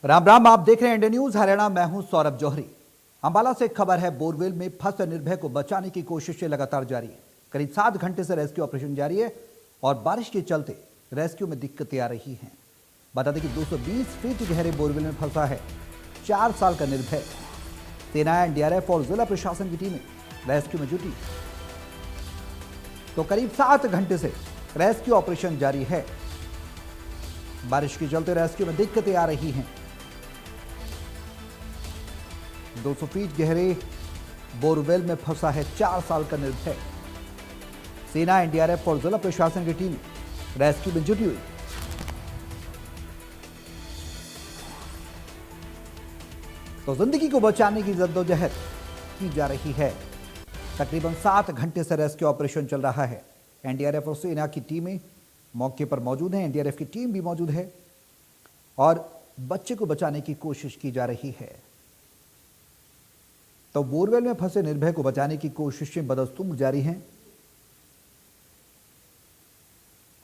राम राम, आप देख रहे हैं इंडिया न्यूज हरियाणा। मैं हूं सौरभ जौहरी। अंबाला से खबर है, बोरवेल में फंसे निर्भय को बचाने की कोशिशें लगातार जारी है। करीब 7 घंटे से रेस्क्यू ऑपरेशन जारी है और बारिश के चलते रेस्क्यू में दिक्कतें आ रही हैं। बता दें कि 220 फीट गहरे बोरवेल में फंसा है 4 साल का निर्भय। सेना, एनडीआरएफ और जिला प्रशासन की टीमें रेस्क्यू में जुटी तो करीब 7 घंटे से रेस्क्यू ऑपरेशन जारी है। बारिश के चलते रेस्क्यू में दिक्कतें आ रही हैं। 200 फीट गहरे बोरवेल में फंसा है 4 साल का निर्भय। सेना, एनडीआरएफ और जिला प्रशासन की टीम रेस्क्यू में जुटी हुई। तो जिंदगी को बचाने की जद्दोजहद की जा रही है। तकरीबन 7 घंटे से रेस्क्यू ऑपरेशन चल रहा है। एनडीआरएफ और सेना की टीमें मौके पर मौजूद हैं। एनडीआरएफ की टीम भी मौजूद है और बच्चे को बचाने की कोशिश की जा रही है। तो बोरवेल में फंसे निर्भय को बचाने की कोशिशें बदस्तूर जारी हैं।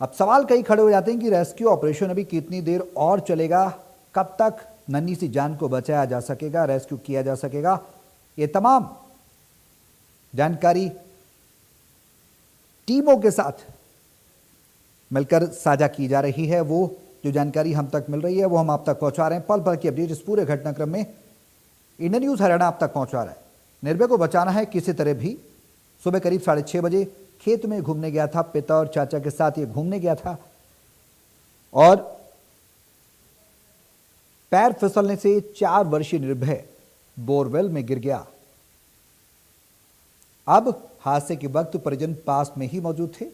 अब सवाल कई खड़े हो जाते हैं कि रेस्क्यू ऑपरेशन अभी कितनी देर और चलेगा, कब तक नन्ही सी जान को बचाया जा सकेगा, रेस्क्यू किया जा सकेगा। ये तमाम जानकारी टीमों के साथ मिलकर साझा की जा रही है। वो जो जानकारी हम तक मिल रही है वो हम आप तक पहुंचा रहे हैं। पल पल की अपडेट इस पूरे घटनाक्रम में इंडिया न्यूज हरियाणा आप तक पहुंचा रहा है। निर्भय को बचाना है किसी तरह भी। सुबह करीब 6:30 बजे खेत में घूमने गया था, पिता और चाचा के साथ ये घूमने गया था और पैर फिसलने से 4 वर्षीय निर्भय बोरवेल में गिर गया। अब हादसे के वक्त परिजन पास में ही मौजूद थे।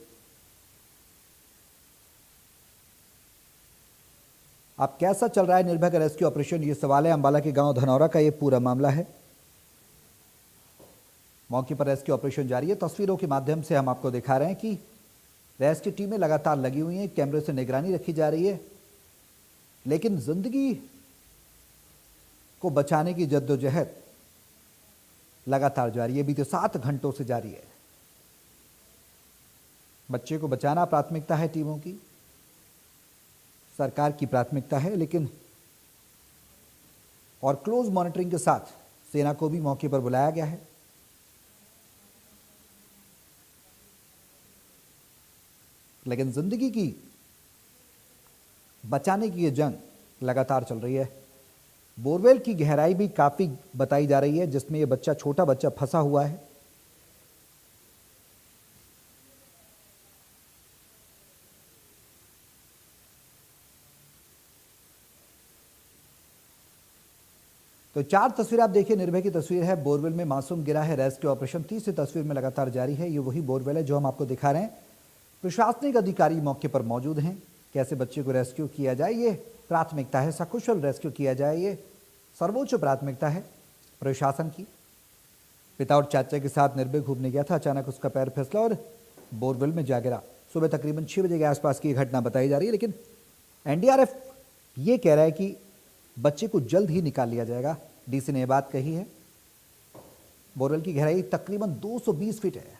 अब कैसा चल रहा है निर्भय का रेस्क्यू ऑपरेशन, ये सवाल है। अंबाला के गांव धनौरा का ये पूरा मामला है। मौके पर रेस्क्यू ऑपरेशन जारी है। तस्वीरों के माध्यम से हम आपको दिखा रहे हैं कि रेस्क्यू टीमें लगातार लगी हुई हैं, कैमरे से निगरानी रखी जा रही है, लेकिन जिंदगी को बचाने की जद्दोजहद लगातार जारी है। बीते 7 घंटों से जारी है। बच्चे को बचाना प्राथमिकता है टीमों की, सरकार की प्राथमिकता है, लेकिन और क्लोज मॉनिटरिंग के साथ सेना को भी मौके पर बुलाया गया है। लेकिन जिंदगी की बचाने की यह जंग लगातार चल रही है। बोरवेल की गहराई भी काफी बताई जा रही है, जिसमें यह बच्चा, छोटा बच्चा फंसा हुआ है। तो 4 तस्वीर आप देखिए। निर्भय की तस्वीर है, बोरवेल में मासूम गिरा है। रेस्क्यू ऑपरेशन 30 तस्वीर में लगातार जारी है। ये वही बोरवेल है जो हम आपको दिखा रहे हैं। प्रशासनिक अधिकारी मौके पर मौजूद हैं। कैसे बच्चे को रेस्क्यू किया जाए, ये प्राथमिकता है। सकुशल रेस्क्यू किया जाए, ये सर्वोच्च प्राथमिकता है प्रशासन की। पिता और चाचा के साथ निर्भय घूमने गया था, अचानक उसका पैर फिसला और बोरवेल में जा गिरा। सुबह तकरीबन 6 बजे के आसपास की घटना बताई जा रही है, लेकिन एनडीआरएफ ये कह रहा है कि बच्चे को जल्द ही निकाल लिया जाएगा। डीसी ने यह बात कही है। बोरवेल की गहराई तकरीबन 220 फीट है।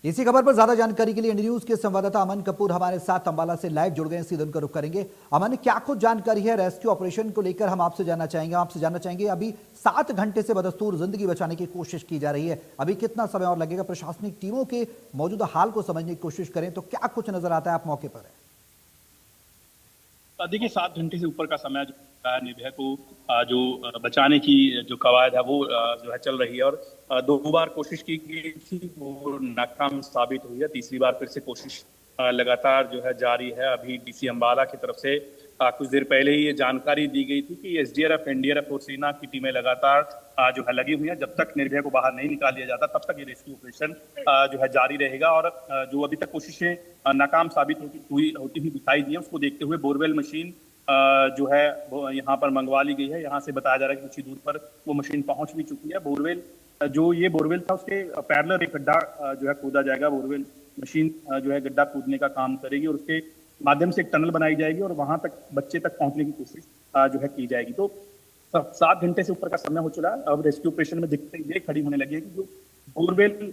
इसी खबर पर ज्यादा जानकारी के लिए इंडिया न्यूज के संवाददाता अमन कपूर हमारे साथ अंबाला से लाइव जुड़ गए हैं। सीधे उनका रुख करेंगे। अमन, क्या कुछ जानकारी है रेस्क्यू ऑपरेशन को लेकर, हम आपसे जानना चाहेंगे। अभी 7 घंटे से बदस्तूर जिंदगी बचाने की कोशिश की जा रही है। अभी कितना समय और लगेगा? प्रशासनिक टीमों के मौजूदा हाल को समझने की कोशिश करें तो क्या कुछ नजर आता है? आप मौके पर है। देखिए, 7 घंटे से ऊपर का समय जो है निर्भया को जो बचाने की जो कवायद है वो जो है चल रही है। और 2 बार कोशिश की गई थी, वो नाकाम साबित हुई है। तीसरी बार फिर से कोशिश लगातार जो है जारी है। अभी डीसी अंबाला की तरफ से कुछ देर पहले ही ये जानकारी दी गई थी कि एसडीआरएफ, एनडीआरएफ और सेना की टीमें लगातार जो है लगी हुई हैं। जब तक निर्भया को बाहर नहीं निकाल दिया जाता तब तक ये रेस्क्यू ऑपरेशन जो है जारी रहेगा। और जो अभी तक कोशिशें नाकाम साबित होती हुई दिखाई दी है, उसको देखते हुए बोरवेल मशीन जो है वो यहाँ पर मंगवा ली गई है। यहाँ से बताया जा रहा है कि कुछ ही दूर पर वो मशीन पहुंच भी चुकी है। बोरवेल जो ये बोरवेल था उसके पैरेलल एक गड्ढा जो है खोदा जाएगा। बोरवेल मशीन जो है गड्ढा खोदने का काम करेगी और उसके माध्यम से एक टनल बनाई जाएगी और वहां तक बच्चे तक पहुंचने की कोशिश जो है की जाएगी। तो 7 घंटे से ऊपर का समय हो चुका है। अब रेस्क्यू ऑपरेशन में दिक्कतें ये खड़ी होने लगी है कि जो बोरवेल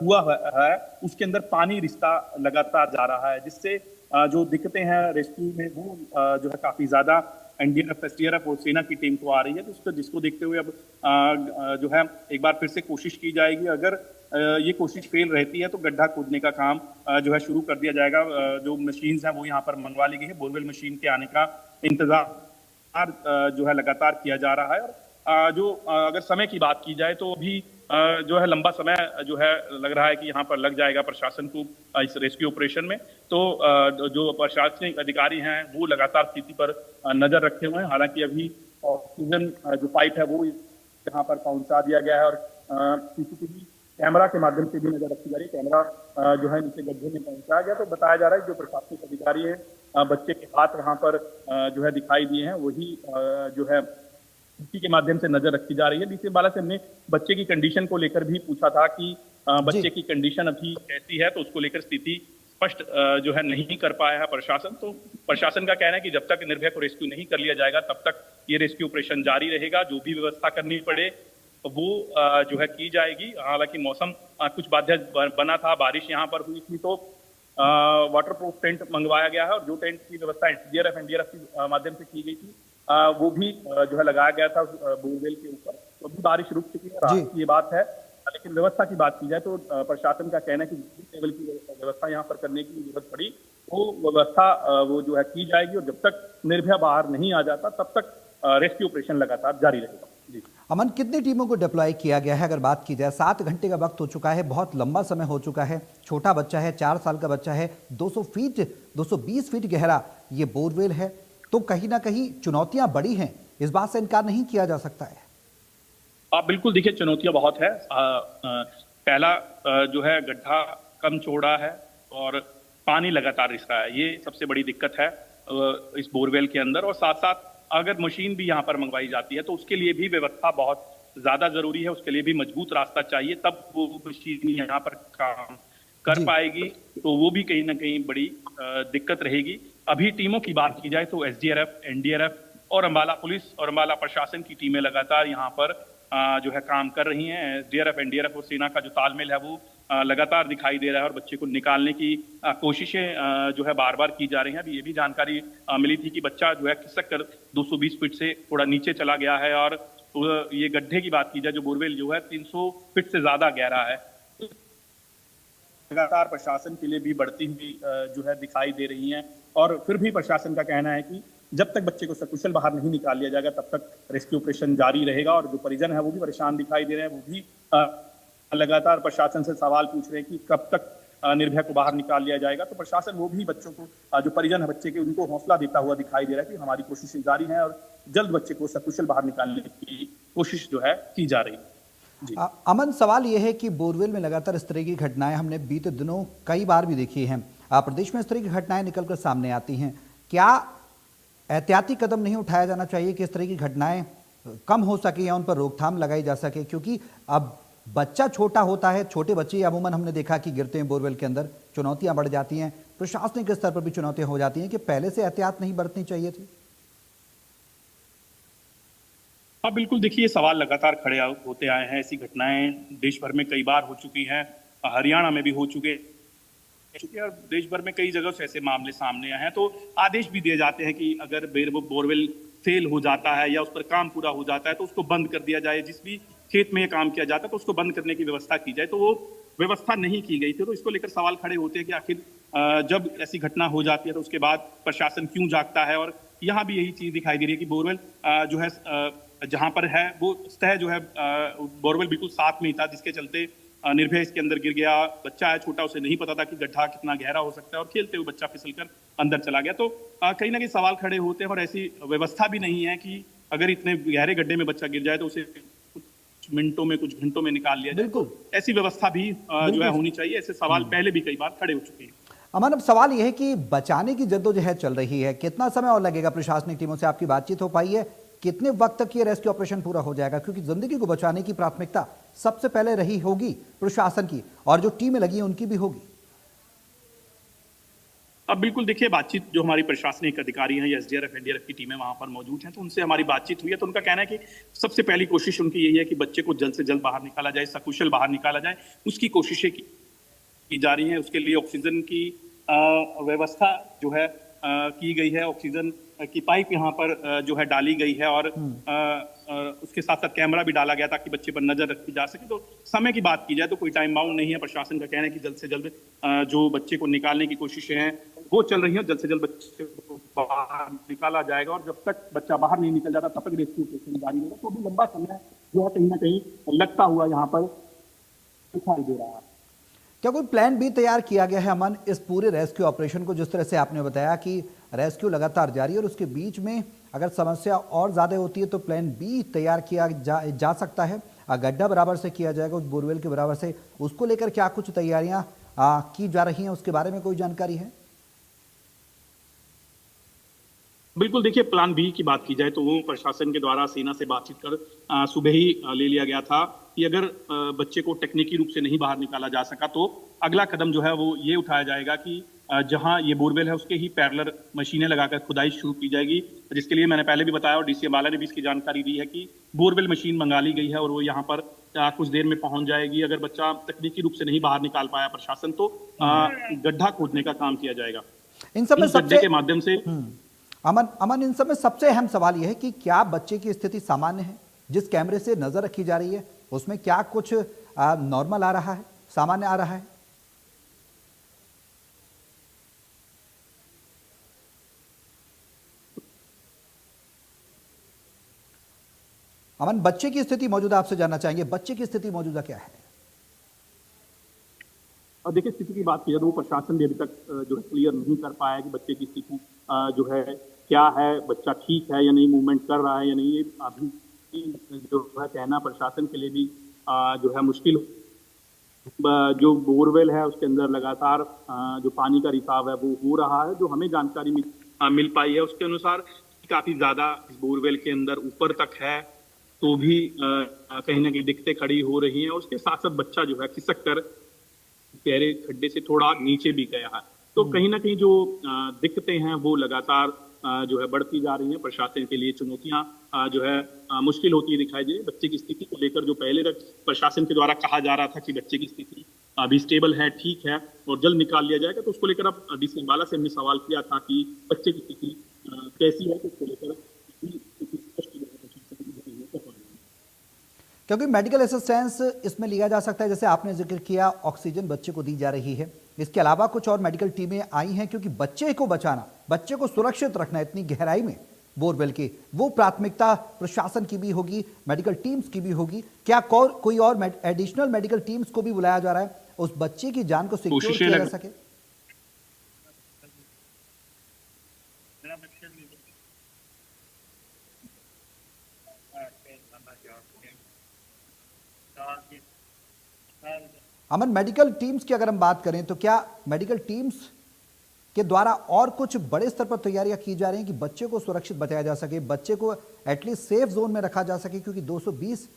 हुआ है उसके अंदर पानी रिश्ता लगातार जा रहा है, जिससे जो दिक्कतें हैं रेस्क्यू में वो जो है काफी ज्यादा एनडीआरएफ, एसडीआरएफ और सेना की टीम को आ रही है। तो उसको जिसको देखते हुए अब जो है एक बार फिर से कोशिश की जाएगी। अगर ये कोशिश फेल रहती है तो गड्ढा खोदने का काम जो है शुरू कर दिया जाएगा। जो मशीन्स हैं वो यहाँ पर मंगवा ली गई है। बोरवेल मशीन के आने का इंतजार जो है लगातार किया जा रहा है। और जो अगर समय की बात की जाए तो अभी जो है लंबा समय जो है लग रहा है कि यहाँ पर लग जाएगा प्रशासन को इस रेस्क्यू ऑपरेशन में। तो जो प्रशासनिक अधिकारी हैं वो लगातार स्थिति पर नजर रखे हुए हैं। हालांकि अभी ऑक्सीजन जो पाइप है वो यहाँ पर पहुंचा दिया गया है और सीसीटीवी कैमरा के माध्यम से भी नजर रखी जा रही है। कैमरा जो है नीचे गड्ढे में पहुंचाया गया। तो बताया जा रहा है जो प्रशासनिक अधिकारी है बच्चे के हाथ वहां पर जो है दिखाई दिए हैं, वही जो है इसी के माध्यम से नजर रखी जा रही है। डीसी बाला से हमने बच्चे की कंडीशन को लेकर भी पूछा था कि बच्चे की कंडीशन अभी कैसी है, तो उसको लेकर स्थिति स्पष्ट जो है नहीं कर पाया है प्रशासन। तो प्रशासन का कहना है कि जब तक निर्भया को रेस्क्यू नहीं कर लिया जाएगा तब तक ये रेस्क्यू ऑपरेशन जारी रहेगा। जो भी व्यवस्था करनी पड़े वो जो है की जाएगी। हालांकि मौसम कुछ बाध्य बना था, बारिश यहाँ पर हुई थी, तो वाटर प्रूफ टेंट मंगवाया गया है और जो टेंट की व्यवस्था एसडीआरएफ एनडीआरएफ के माध्यम से की गई थी वो भी जो है लगाया गया था बोरवेल के ऊपर। तो अभी बारिश रुक चुकी है, राहत की ये बात है। लेकिन व्यवस्था की बात की जाए तो प्रशासन का कहना है कि जिस लेवल की व्यवस्था यहाँ पर करने की जरूरत पड़ी वो व्यवस्था वो जो है की जाएगी। और जब तक निर्भया बाहर नहीं आ जाता तब तक रेस्क्यू ऑपरेशन लगातार जारी रहेगा। जी अमन, कितनी टीमों को डिप्लॉय किया गया है? अगर बात की जाए 7 घंटे का वक्त हो चुका है, बहुत लंबा समय हो चुका है। छोटा बच्चा है, 4 साल का बच्चा है, 220 फीट गहरा ये बोरवेल है। तो कहीं ना कहीं चुनौतियां बड़ी हैं, इस बात से इनकार नहीं किया जा सकता है। आप बिल्कुल देखिए, चुनौतियां बहुत है। पहला जो है गड्ढा कम चौड़ा है और पानी लगातार रिस रहा है, ये सबसे बड़ी दिक्कत है इस बोरवेल के अंदर। और साथ साथ अगर मशीन भी यहाँ पर मंगवाई जाती है तो उसके लिए भी व्यवस्था बहुत ज्यादा जरूरी है, उसके लिए भी मजबूत रास्ता चाहिए, तब वो मशीन यहाँ पर काम कर पाएगी। तो वो भी कहीं ना कहीं बड़ी दिक्कत रहेगी। अभी टीमों की बात की जाए तो एसडीआरएफ, एनडीआरएफ और अंबाला पुलिस और अंबाला प्रशासन की टीमें लगातार यहाँ पर जो है काम कर रही हैं। एसडीआरएफ, एनडीआरएफ और सेना का जो तालमेल है वो लगातार दिखाई दे रहा है और बच्चे को निकालने की कोशिशें जो है बार बार की जा रही हैं। अभी ये भी जानकारी मिली थी कि बच्चा जो है खिसक कर 220 फीट से थोड़ा नीचे चला गया है। और ये गड्ढे की बात की जाए, जो बोरवेल जो है 300 फीट से ज्यादा गहरा है। लगातार प्रशासन के लिए भी बढ़ती हुई जो है दिखाई दे रही हैं। और फिर भी प्रशासन का कहना है कि जब तक बच्चे को सकुशल बाहर नहीं निकाल लिया जाएगा तब तक रेस्क्यू ऑपरेशन जारी रहेगा। और जो परिजन है वो भी परेशान दिखाई दे रहे हैं, वो भी लगातार प्रशासन से सवाल पूछ रहे हैं कि कब तक निर्भया को बाहर निकाल लिया जाएगा। तो प्रशासन वो भी बच्चों को, जो परिजन है बच्चे के, उनको हौसला देता हुआ दिखाई दे रहा है कि हमारी कोशिशें जारी हैं और जल्द बच्चे को सकुशल बाहर निकालने की कोशिश जो है की जा रही है। अमन, सवाल यह है कि बोरवेल में लगातार इस तरह की घटनाएं हमने बीते दिनों कई बार भी देखी हैं। प्रदेश में इस तरह की घटनाएं निकलकर सामने आती हैं। क्या एहतियाती कदम नहीं उठाया जाना चाहिए कि इस तरह की घटनाएं कम हो सके या उन पर रोकथाम लगाई जा सके? क्योंकि अब बच्चा छोटा होता है, छोटे बच्चे अमूमन हमने देखा कि गिरते हैं बोरवेल के अंदर, चुनौतियां बढ़ जाती हैं, प्रशासनिक स्तर पर भी चुनौतियां हो जाती हैं कि पहले से एहतियात नहीं बरतनी चाहिए थी। हाँ बिल्कुल, देखिए सवाल लगातार खड़े होते आए हैं। ऐसी घटनाएं देश भर में कई बार हो चुकी हैं, हरियाणा में भी हो चुके और देश भर में कई जगह से ऐसे मामले सामने आए हैं। तो आदेश भी दिए जाते हैं कि अगर बोरवेल फेल हो जाता है या उस पर काम पूरा हो जाता है तो उसको बंद कर दिया जाए। जिस भी खेत में ये काम किया जाता है तो उसको बंद करने की व्यवस्था की जाए। तो वो व्यवस्था नहीं की गई थी। तो इसको लेकर सवाल खड़े होते हैं कि आखिर जब ऐसी घटना हो जाती है तो उसके बाद प्रशासन क्यों जागता है। और यहाँ भी यही चीज दिखाई दे रही है कि बोरवेल जो है जहां पर है वो सतह जो है बोरवेल बिल्कुल साथ में ही था, जिसके चलते निर्भय इसके अंदर गिर गया। बच्चा है छोटा, उसे नहीं पता था कि गड्ढा कितना गहरा हो सकता है और खेलते हुए बच्चा फिसलकर अंदर चला गया। तो कहीं ना कहीं सवाल खड़े होते हैं और ऐसी व्यवस्था भी नहीं है कि अगर इतने गहरे गड्ढे में बच्चा गिर जाए तो उसे कुछ मिनटों में, कुछ घंटों में निकाल लिया जाए। तो ऐसी व्यवस्था भी जो है होनी चाहिए। ऐसे सवाल पहले भी कई बार खड़े हो चुके हैं। अमन, अब सवाल यह है कि बचाने की जद्दोजहद चल रही है, कितना समय और लगेगा? प्रशासनिक टीमों से आपकी बातचीत हो पाई है? कितने वक्त तक ये रेस्क्यू ऑपरेशन पूरा हो जाएगा? क्योंकि जिंदगी को बचाने की प्राथमिकता सबसे पहले रही होगी प्रशासन की और जो टीमें लगी हैं उनकी भी होगी। अब बिल्कुल देखिए, बातचीत जो हमारी प्रशासनिक अधिकारी हैं या एसडीआरएफ एनडीआरएफ की टीमें वहां पर मौजूद हैं, तो उनसे हमारी बातचीत हुई है। तो उनका कहना है कि सबसे पहली कोशिश उनकी यही है कि बच्चे को जल्द से जल्द बाहर निकाला जाए, सकुशल बाहर निकाला जाए। उसकी कोशिशें की जा रही हैं। उसके लिए ऑक्सीजन की व्यवस्था जो है की गई है। ऑक्सीजन की पाइप यहाँ पर जो है डाली गई है, और उसके साथ साथ कैमरा भी डाला गया ताकि बच्चे पर नजर रखी जा सके। तो समय की बात की जाए तो कोई टाइम बाउंड नहीं है। प्रशासन का कहना है कि जल्द से जल्द जो बच्चे को निकालने की कोशिशें हैं वो चल रही हैं। जल्द से जल्द बच्चे को बाहर निकाला जाएगा, और जब तक बच्चा बाहर नहीं निकल जाता तब तक रेस्क्यू ऑपरेशन जारी रहेगा। तो अभी लंबा समय जो है कहीं ना कहीं लगता हुआ यहाँ पर दिखाई दे रहा है। क्या कोई प्लान बी तैयार किया गया है अमन इस पूरे रेस्क्यू ऑपरेशन को? जिस तरह से आपने बताया कि रेस्क्यू लगातार जारी है और उसके बीच में अगर समस्या और ज्यादा होती है तो प्लान बी तैयार किया जा सकता है। गड्ढा बराबर से किया जाएगा उस बोरवेल के बराबर से, उसको लेकर क्या कुछ तैयारियां की जा रही हैं, उसके बारे में कोई जानकारी है? बिल्कुल देखिए, प्लान बी की बात की जाए तो वो प्रशासन के द्वारा सेना से बातचीत कर सुबह ही ले लिया गया था कि अगर बच्चे को तकनीकी रूप से नहीं बाहर निकाला जा सका तो अगला कदम जो है वो ये उठाया जाएगा कि जहां ये बोरवेल है उसके ही पैरेलल मशीनें लगाकर खुदाई शुरू की जाएगी। जिसके लिए मैंने पहले भी बताया और डीसी अम्बाला ने भी इसकी जानकारी दी है कि बोरवेल मशीन मंगा ली गई है और वो यहाँ पर कुछ देर में पहुंच जाएगी। अगर बच्चा तकनीकी रूप से नहीं बाहर निकाल पाया प्रशासन तो गड्ढा खोदने का काम किया जाएगा। इन सब में गड्ढे के माध्यम से अमन इन सब में सबसे अहम सवाल यह है कि क्या बच्चे की स्थिति सामान्य है? जिस कैमरे से नजर रखी जा रही है उसमें क्या कुछ नॉर्मल आ रहा है, सामान्य आ रहा है? अमन, बच्चे की स्थिति मौजूदा आपसे जानना चाहेंगे, बच्चे की स्थिति मौजूदा क्या है? और देखिए, स्थिति की बात की जाए तो वो प्रशासन भी अभी तक जो है क्लियर नहीं कर पाया है कि बच्चे की स्थिति जो है क्या है, बच्चा ठीक है या नहीं, मूवमेंट कर रहा है या नहीं। ये अभी जो है कहना प्रशासन के लिए भी जो है मुश्किल। जो बोरवेल है उसके अंदर लगातार जो पानी का रिसाव है वो हो रहा है। जो हमें जानकारी मिल पाई है उसके अनुसार काफी ज्यादा इस बोरवेल के अंदर ऊपर तक है, तो भी कहीं ना कहीं दिक्कतें खड़ी हो रही हैं। उसके साथ साथ बच्चा जो है खिसक कर गहरे खड्डे से थोड़ा नीचे भी गया है। तो कहीं ना कहीं जो दिक्कतें हैं वो लगातार जो है बढ़ती जा रही हैं। प्रशासन के लिए चुनौतियां जो है मुश्किल होती दिखाई दे रही। बच्चे की स्थिति को लेकर जो पहले तक प्रशासन के द्वारा कहा जा रहा था कि बच्चे की स्थिति अभी स्टेबल है, ठीक है और जल्द निकाल लिया जाएगा, तो उसको लेकर अब डीसी अम्बाला से हमने सवाल किया था कि बच्चे की स्थिति कैसी है, तो उसको लेकर क्योंकि मेडिकल असिस्टेंस इसमें लिया जा सकता है, जैसे आपने जिक्र किया ऑक्सीजन बच्चे को दी जा रही है, इसके अलावा कुछ और मेडिकल टीमें आई हैं क्योंकि बच्चे को बचाना, बच्चे को सुरक्षित रखना इतनी गहराई में बोरवेल की, वो प्राथमिकता प्रशासन की भी होगी, मेडिकल टीम्स की भी होगी। क्या कोई और एडिशनल मेडिकल टीम्स को भी बुलाया जा रहा है उस बच्चे की जान को सिक्योर किया जा सके? अमन, मेडिकल टीम्स की अगर हम बात करें तो क्या मेडिकल टीम्स के द्वारा और कुछ बड़े स्तर पर तैयारियां की जा रही हैं कि बच्चे को सुरक्षित बचाया जा सके, बच्चे को एटलीस्ट सेफ जोन में रखा जा सके, क्योंकि 220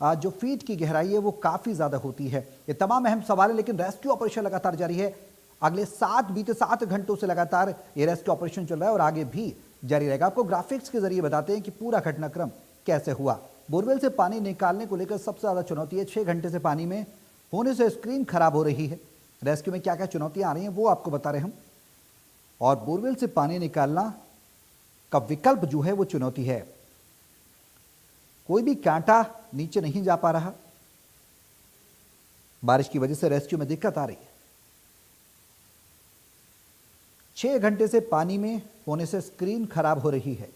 जो फीट की गहराई है वो काफी ज्यादा होती है। ये तमाम अहम सवाल है, लेकिन रेस्क्यू ऑपरेशन लगातार जारी है। अगले बीते 7 घंटों से लगातार ये रेस्क्यू ऑपरेशन चल रहा है और आगे भी जारी रहेगा। आपको ग्राफिक्स के जरिए बताते हैं कि पूरा घटनाक्रम कैसे हुआ। बोरवेल से पानी निकालने को लेकर सबसे ज्यादा चुनौती है 6 घंटे से पानी में होने से स्क्रीन खराब हो रही है। रेस्क्यू में क्या क्या चुनौतियां आ रही हैं वो आपको बता रहे हम, और बोरवेल से पानी निकालना का विकल्प जो है वो चुनौती है। कोई भी कांटा नीचे नहीं जा पा रहा, बारिश की वजह से रेस्क्यू में दिक्कत आ रही है। 6 घंटे से पानी में होने से स्क्रीन खराब हो रही है।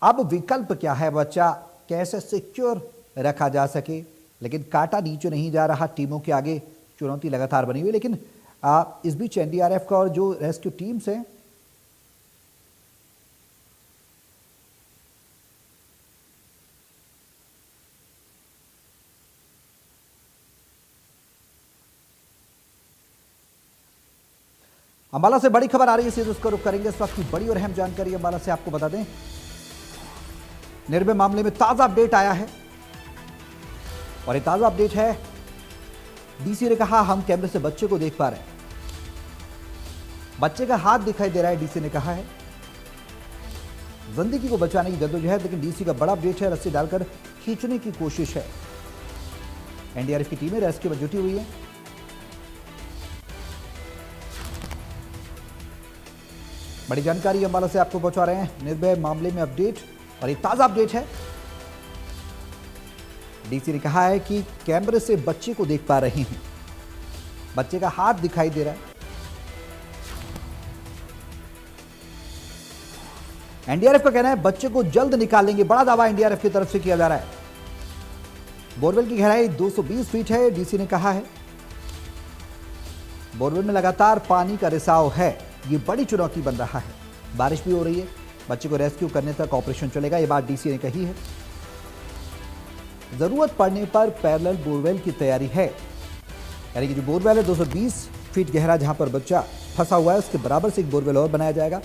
अब विकल्प क्या है, बच्चा कैसे सिक्योर रखा जा सके, लेकिन कांटा नीचे नहीं जा रहा। टीमों के आगे चुनौती लगातार बनी हुई, लेकिन इस बीच एनडीआरएफ का और जो रेस्क्यू टीम्स हैं अंबाला से बड़ी खबर आ रही है, सीधे उसका रुख करेंगे। इस वक्त की बड़ी और अहम जानकारी अंबाला से आपको बता दें, निर्भया मामले में ताजा अपडेट आया है और ये ताजा अपडेट है, डीसी ने कहा हम कैमरे से बच्चे को देख पा रहे हैं। बच्चे का हाथ दिखाई दे रहा है, डीसी ने कहा है। जिंदगी को बचाने की जद्दोजहद, लेकिन डीसी का बड़ा अपडेट है, रस्सी डालकर खींचने की कोशिश है। एनडीआरएफ की टीमें रेस्क्यू में जुटी हुई है। बड़ी जानकारी अंबाला से आपको पहुंचा रहे हैं। निर्भया मामले में अपडेट, और एक ताजा अपडेट है। डीसी ने कहा है कि कैमरे से बच्चे को देख पा रहे हैं, बच्चे का हाथ दिखाई दे रहा है। एनडीआरएफ का कहना है बच्चे को जल्द निकाल लेंगे, बड़ा दावा एनडीआरएफ की तरफ से किया जा रहा है। बोरवेल की गहराई 220 फीट है, डीसी ने कहा है। बोरवेल में लगातार पानी का रिसाव है, ये बड़ी चुनौती बन रहा है। बारिश भी हो रही है, बच्चे को रेस्क्यू करने तक ऑपरेशन चलेगा, ये बात डीसी ने कही है। जरूरत पड़ने पर पैरेलल बोरवेल की तैयारी है, यानी कि जो बोरवेल है 220 फीट गहरा, जहां पर बच्चा फंसा हुआ है, उसके बराबर से एक बोरवेल और बनाया जाएगा।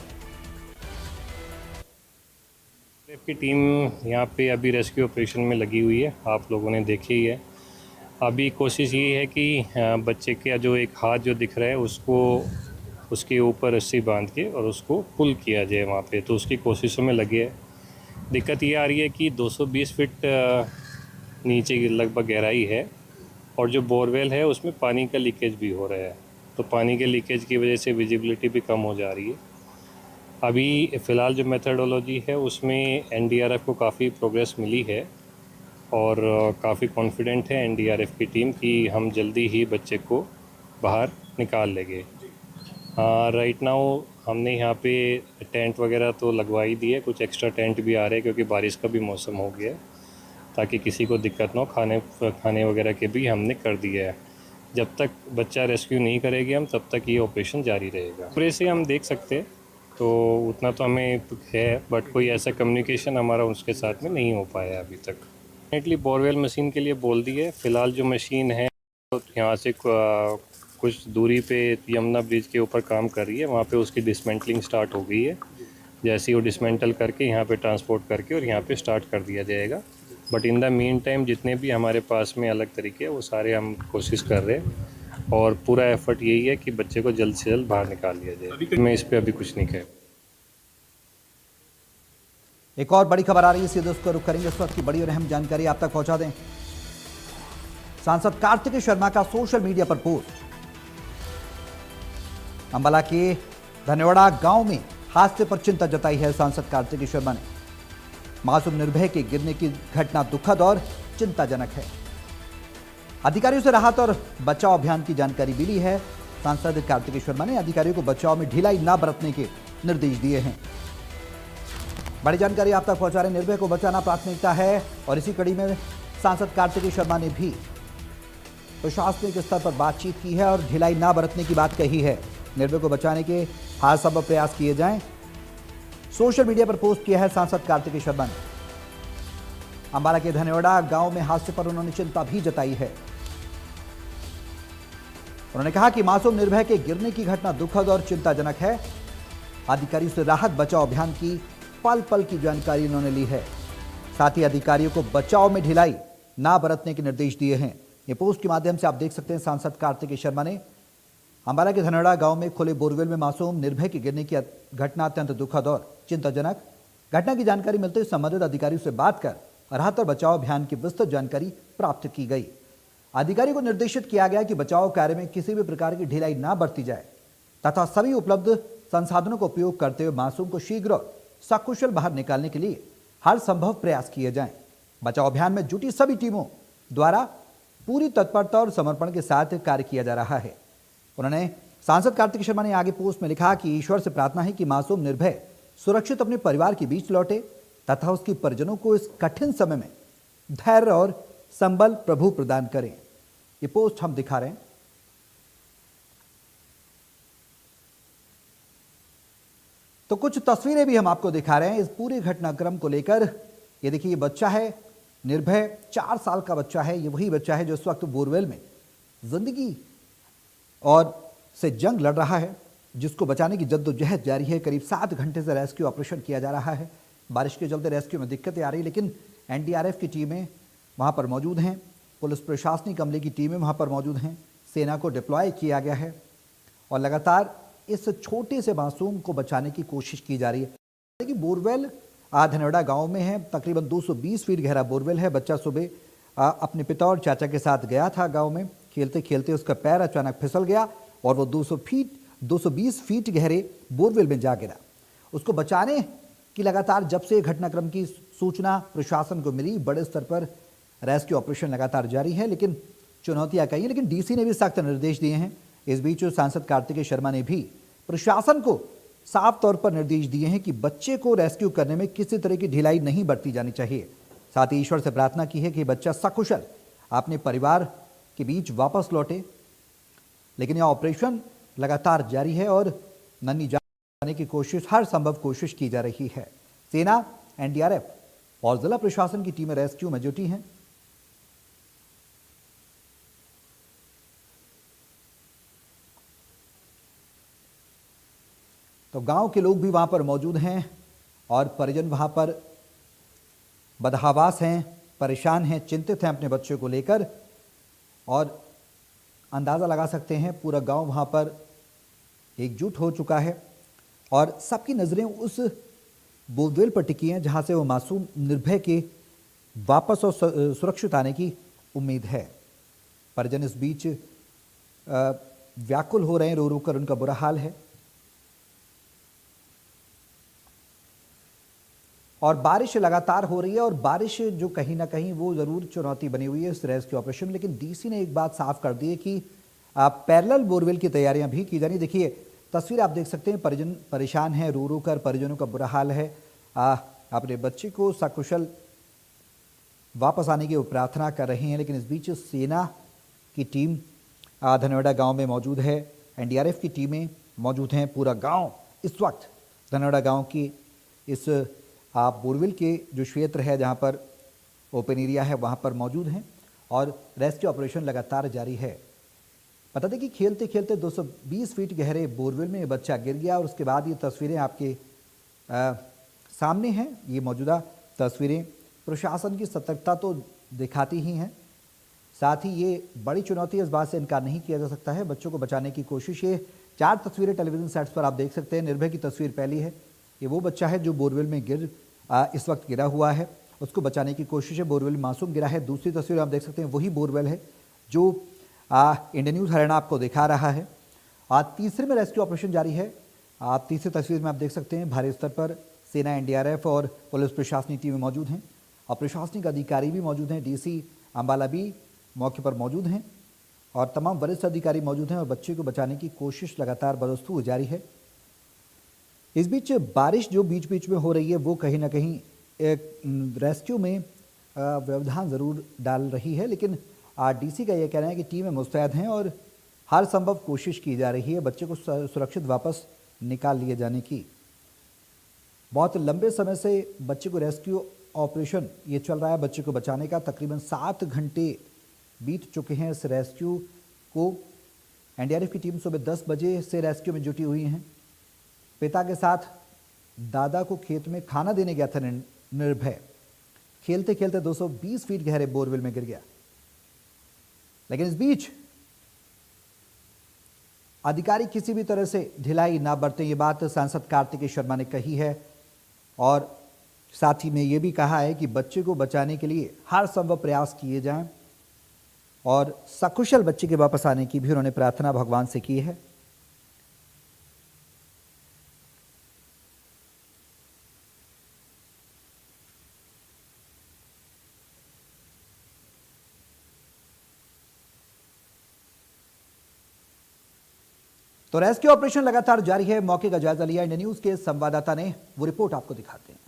की टीम यहाँ पे अभी रेस्क्यू ऑपरेशन में लगी हुई है, आप लोगों ने देखी ही है। अभी कोशिश ये है कि बच्चे का जो एक हाथ जो दिख रहा है उसको उसके ऊपर रस्सी बांध के और उसको पुल किया जाए वहाँ पे, तो उसकी कोशिशों में लगे है। दिक्कत ये आ रही है कि 220 फीट नीचे की लगभग गहराई है, और जो बोरवेल है उसमें पानी का लीकेज भी हो रहा है, तो पानी के लीकेज की वजह से विजिबिलिटी भी कम हो जा रही है। अभी फ़िलहाल जो मेथडोलॉजी है उसमें एनडीआरएफ को काफ़ी प्रोग्रेस मिली है, और काफ़ी कॉन्फिडेंट है एनडीआरएफ की टीम कि हम जल्दी ही बच्चे को बाहर निकाल लेंगे। राइट नाउ हमने यहाँ पे टेंट वगैरह तो लगवा ही दिए, कुछ एक्स्ट्रा टेंट भी आ रहे हैं क्योंकि बारिश का भी मौसम हो गया है, ताकि किसी को दिक्कत ना हो। खाने वगैरह के भी हमने कर दिया है। जब तक बच्चा रेस्क्यू नहीं करेंगे हम, तब तक ये ऑपरेशन जारी रहेगा। पूरे से हम देख सकते हैं, तो उतना तो हमें है, बट कोई ऐसा कम्युनिकेशन हमारा उसके साथ में नहीं हो पाया अभी तक। डेफिनेटली बोरवेल मशीन के लिए बोल दी है। फ़िलहाल जो मशीन है तो यहाँ से कुछ दूरी पे यमुना ब्रिज के ऊपर काम कर रही है, वहाँ पे उसकी डिसमेंटलिंग स्टार्ट हो गई है। जैसे ही वो डिसमेंटल करके यहाँ पे ट्रांसपोर्ट करके और यहाँ पे स्टार्ट कर दिया जाएगा। But in the mean time जितने भी हमारे पास में अलग तरीके हैं वो सारे हम कोशिश कर रहे हैं, और पूरा एफर्ट यही है कि बच्चे को जल्द से जल्द बाहर निकाल लिया जाए। मैं इस पर अभी कुछ नहीं कह। एक और बड़ी खबर आ रही है, सीधे उसको रुख करेंगे। इस वक्त की बड़ी और अहम जानकारी आप तक पहुंचा दें। सांसद कार्तिकेय शर्मा का सोशल मीडिया पर पोस्ट। अंबाला के धनेवाड़ा गांव में हादसे पर चिंता जताई है सांसद कार्तिकेय शर्मा ने। मासूम निर्भय के गिरने की घटना दुखद और चिंताजनक है। अधिकारियों से राहत और बचाव अभियान की जानकारी मिली है। सांसद कार्तिकेय शर्मा ने अधिकारियों को बचाव में ढिलाई न बरतने के निर्देश दिए हैं। बड़ी जानकारी आप तक पहुंचा रहे हैं। निर्भय को बचाना प्राथमिकता है, और इसी कड़ी में सांसद कार्तिकेय शर्मा ने भी प्रशासनिक स्तर पर बातचीत की है और ढिलाई न बरतने की बात कही है। निर्भय को बचाने के हर संभव प्रयास किए जाएं, सोशल मीडिया पर पोस्ट किया है सांसद कार्तिकेय शर्मा ने। अंबाला के धनेवाड़ा गांव में हादसे पर उन्होंने चिंता भी जताई है। उन्होंने कहा कि मासूम निर्भय के गिरने की घटना दुखद और चिंताजनक है। अधिकारियों से राहत बचाव अभियान की पल पल की जानकारी उन्होंने ली है। साथ ही अधिकारियों को बचाव में ढिलाई ना बरतने के निर्देश दिए हैं। ये पोस्ट के माध्यम से आप देख सकते हैं सांसद कार्तिकेय शर्मा ने अंबाला के धनेवाड़ा गांव में खुले बोरवेल में मासूम निर्भय के गिरने की घटना अत्यंत दुखद और चिंताजनक। घटना की जानकारी मिलते ही संबंधित अधिकारियों से बात कर राहत और बचाव अभियान की विस्तृत जानकारी प्राप्त की गई। अधिकारियों को निर्देशित किया गया कि बचाव कार्य में किसी भी प्रकार की ढिलाई ना बरती जाए तथा सभी उपलब्ध संसाधनों का उपयोग करते हुए मासूम को शीघ्र सकुशल बाहर निकालने के लिए हर संभव प्रयास किए जाएं। बचाव अभियान में जुटी सभी टीमों द्वारा पूरी तत्परता और समर्पण के साथ कार्य किया जा रहा है। उन्होंने सांसद कार्तिकेय शर्मा ने आगे पोस्ट में लिखा कि ईश्वर से प्रार्थना है कि मासूम निर्भय सुरक्षित अपने परिवार के बीच लौटे तथा उसके परिजनों को इस कठिन समय में धैर्य और संबल प्रभु प्रदान करें। ये पोस्ट हम दिखा रहे हैं। तो कुछ तस्वीरें भी हम आपको दिखा रहे हैं इस पूरे घटनाक्रम को लेकर। ये देखिए, ये बच्चा है निर्भय, 4 साल का बच्चा है। ये वही बच्चा है जो इस वक्त बोरवेल में जिंदगी और से जंग लड़ रहा है, जिसको बचाने की जद्दोजहद जारी है। करीब 7 घंटे से रेस्क्यू ऑपरेशन किया जा रहा है। बारिश के चलते रेस्क्यू में दिक्कतें आ रही, लेकिन एनडीआरएफ की टीमें वहां पर मौजूद हैं। पुलिस प्रशासनिक अमले की टीमें वहां पर मौजूद हैं। सेना को डिप्लॉय किया गया है और लगातार इस छोटे से मासूम को बचाने की कोशिश की जा रही है। देखिए बोरवेल धनौड़ा गांव में है, तकरीबन 220 फीट गहरा बोरवेल है। बच्चा सुबह अपने पिता और चाचा के साथ गया था गांव में, खेलते खेलते उसका पैर अचानक फिसल गया और वो 220 फीट गहरे बोरवेल में जा गिरा। उसको बचाने की लगातार जब से घटनाक्रम की सूचना प्रशासन को मिली, बड़े स्तर पर रेस्क्यू ऑपरेशन लगातार जारी है, लेकिन चुनौतियां कई हैं। लेकिन डीसी ने भी सख्त निर्देश दिए हैं। इस बीच सांसद कार्तिकेय शर्मा ने भी प्रशासन को साफ तौर पर निर्देश दिए हैं कि बच्चे को रेस्क्यू करने में किसी तरह की ढिलाई नहीं बरती जानी चाहिए। साथ ही ईश्वर से प्रार्थना की है कि बच्चा सकुशल अपने परिवार के बीच वापस लौटे। लेकिन यह ऑपरेशन लगातार जारी है और नन्ही जाने की कोशिश, हर संभव कोशिश की जा रही है। सेना, एनडीआरएफ और जिला प्रशासन की टीमें रेस्क्यू में जुटी हैं। तो गांव के लोग भी वहां पर मौजूद हैं और परिजन वहां पर बदहवास हैं, परेशान हैं, चिंतित हैं अपने बच्चे को लेकर। और अंदाज़ा लगा सकते हैं पूरा गांव वहां पर एकजुट हो चुका है और सबकी नज़रें उस बोरवेल पर टिकी हैं जहां से वो मासूम निर्भय के वापस और सुरक्षित आने की उम्मीद है। परिजन इस बीच व्याकुल हो रहे हैं, रो रो कर उनका बुरा हाल है। और बारिश लगातार हो रही है और बारिश जो कहीं ना कहीं वो ज़रूर चुनौती बनी हुई है इस रेस्क्यू ऑपरेशन में। लेकिन डीसी ने एक बात साफ कर दी है कि पैरेलल बोरवेल की तैयारियां भी की जानी। देखिए तस्वीर आप देख सकते हैं, परिजन परेशान हैं, रो रो कर परिजनों का बुरा हाल है। अपने बच्चे को सकुशल वापस आने की वो प्रार्थना कर रहे हैं। लेकिन इस बीच सेना की टीम धनौड़ा गाँव में मौजूद है, एनडीआरएफ की टीमें मौजूद हैं। पूरा गाँव इस वक्त धनौड़ा गाँव की इस बोरवेल के जो क्षेत्र है जहां पर ओपन एरिया है वहां पर मौजूद हैं और रेस्क्यू ऑपरेशन लगातार जारी है। बता दें कि खेलते खेलते 220 फीट गहरे बोरवेल में बच्चा गिर गया और उसके बाद ये तस्वीरें आपके सामने हैं। ये मौजूदा तस्वीरें प्रशासन की सतर्कता तो दिखाती ही हैं, साथ ही ये बड़ी चुनौती है, इस बात से इनकार नहीं किया जा सकता है। बच्चों को बचाने की कोशिश, ये 4 तस्वीरें टेलीविजन सेट्स पर आप देख सकते हैं। निर्भय की तस्वीर पहली है, ये वो बच्चा है जो बोरवेल में इस वक्त गिरा हुआ है, उसको बचाने की कोशिश है। बोरवेल में मासूम गिरा है। दूसरी तस्वीर आप देख सकते हैं, वही बोरवेल है जो इंडियन न्यूज़ हरियाणा आपको दिखा रहा है। तीसरे में रेस्क्यू ऑपरेशन जारी है। तीसरी तस्वीर में आप देख सकते हैं भारी स्तर पर सेना, एनडीआरएफ और पुलिस प्रशासनिक टीमें मौजूद हैं और प्रशासनिक अधिकारी भी मौजूद हैं। डीसी अंबाला भी मौके पर मौजूद हैं और तमाम वरिष्ठ अधिकारी मौजूद हैं और बच्चे को बचाने की कोशिश लगातार बरसतू जारी है। इस बीच बारिश जो बीच बीच में हो रही है वो कहीं ना कहीं एक रेस्क्यू में व्यवधान ज़रूर डाल रही है। लेकिन डीसी का ये कहना है कि टीमें मुस्तैद हैं और हर संभव कोशिश की जा रही है बच्चे को सुरक्षित वापस निकाल लिए जाने की। बहुत लंबे समय से बच्चे को रेस्क्यू ऑपरेशन ये चल रहा है, बच्चे को बचाने का। तकरीबन 7 घंटे बीत चुके हैं इस रेस्क्यू को। एनडीआरएफ की टीम सुबह 10 बजे से रेस्क्यू में जुटी हुई हैं। पिता के साथ दादा को खेत में खाना देने गया था निर्भय, खेलते खेलते 220 फीट गहरे बोरवेल में गिर गया। लेकिन इस बीच अधिकारी किसी भी तरह से ढिलाई ना बरतें, ये बात सांसद कार्तिकेय शर्मा ने कही है और साथ ही में ये भी कहा है कि बच्चे को बचाने के लिए हर संभव प्रयास किए जाएं और सकुशल बच्चे के वापस आने की भी उन्होंने प्रार्थना भगवान से की है। तो रेस्क्यू ऑपरेशन लगातार जारी है। मौके का जायजा लिया इंडियन न्यूज़ के संवाददाता ने, वो रिपोर्ट आपको दिखाते हैं।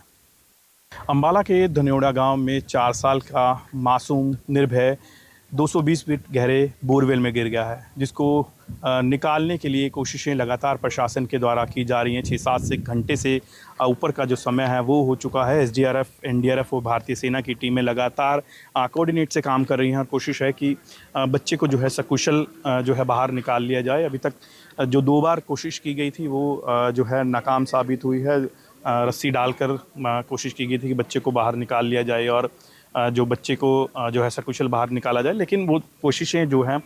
अंबाला के धनौड़ा गांव में 4 साल का मासूम निर्भय 220 फीट गहरे बोरवेल में गिर गया है, जिसको निकालने के लिए कोशिशें लगातार प्रशासन के द्वारा की जा रही हैं। 6-7 से घंटे से ऊपर का जो समय है वो हो चुका है। एसडीआरएफ, एनडीआरएफ और भारतीय सेना की टीमें लगातार कोऑर्डिनेट से काम कर रही हैं और कोशिश है कि बच्चे को जो है सकुशल जो है बाहर निकाल लिया जाए। अभी तक जो 2 बार कोशिश की गई थी वो जो है नाकाम साबित हुई है। रस्सी डालकर कोशिश की गई थी कि बच्चे को बाहर निकाल लिया जाए और जो बच्चे को जो है सकुशल बाहर निकाला जाए, लेकिन वो कोशिशें जो हैं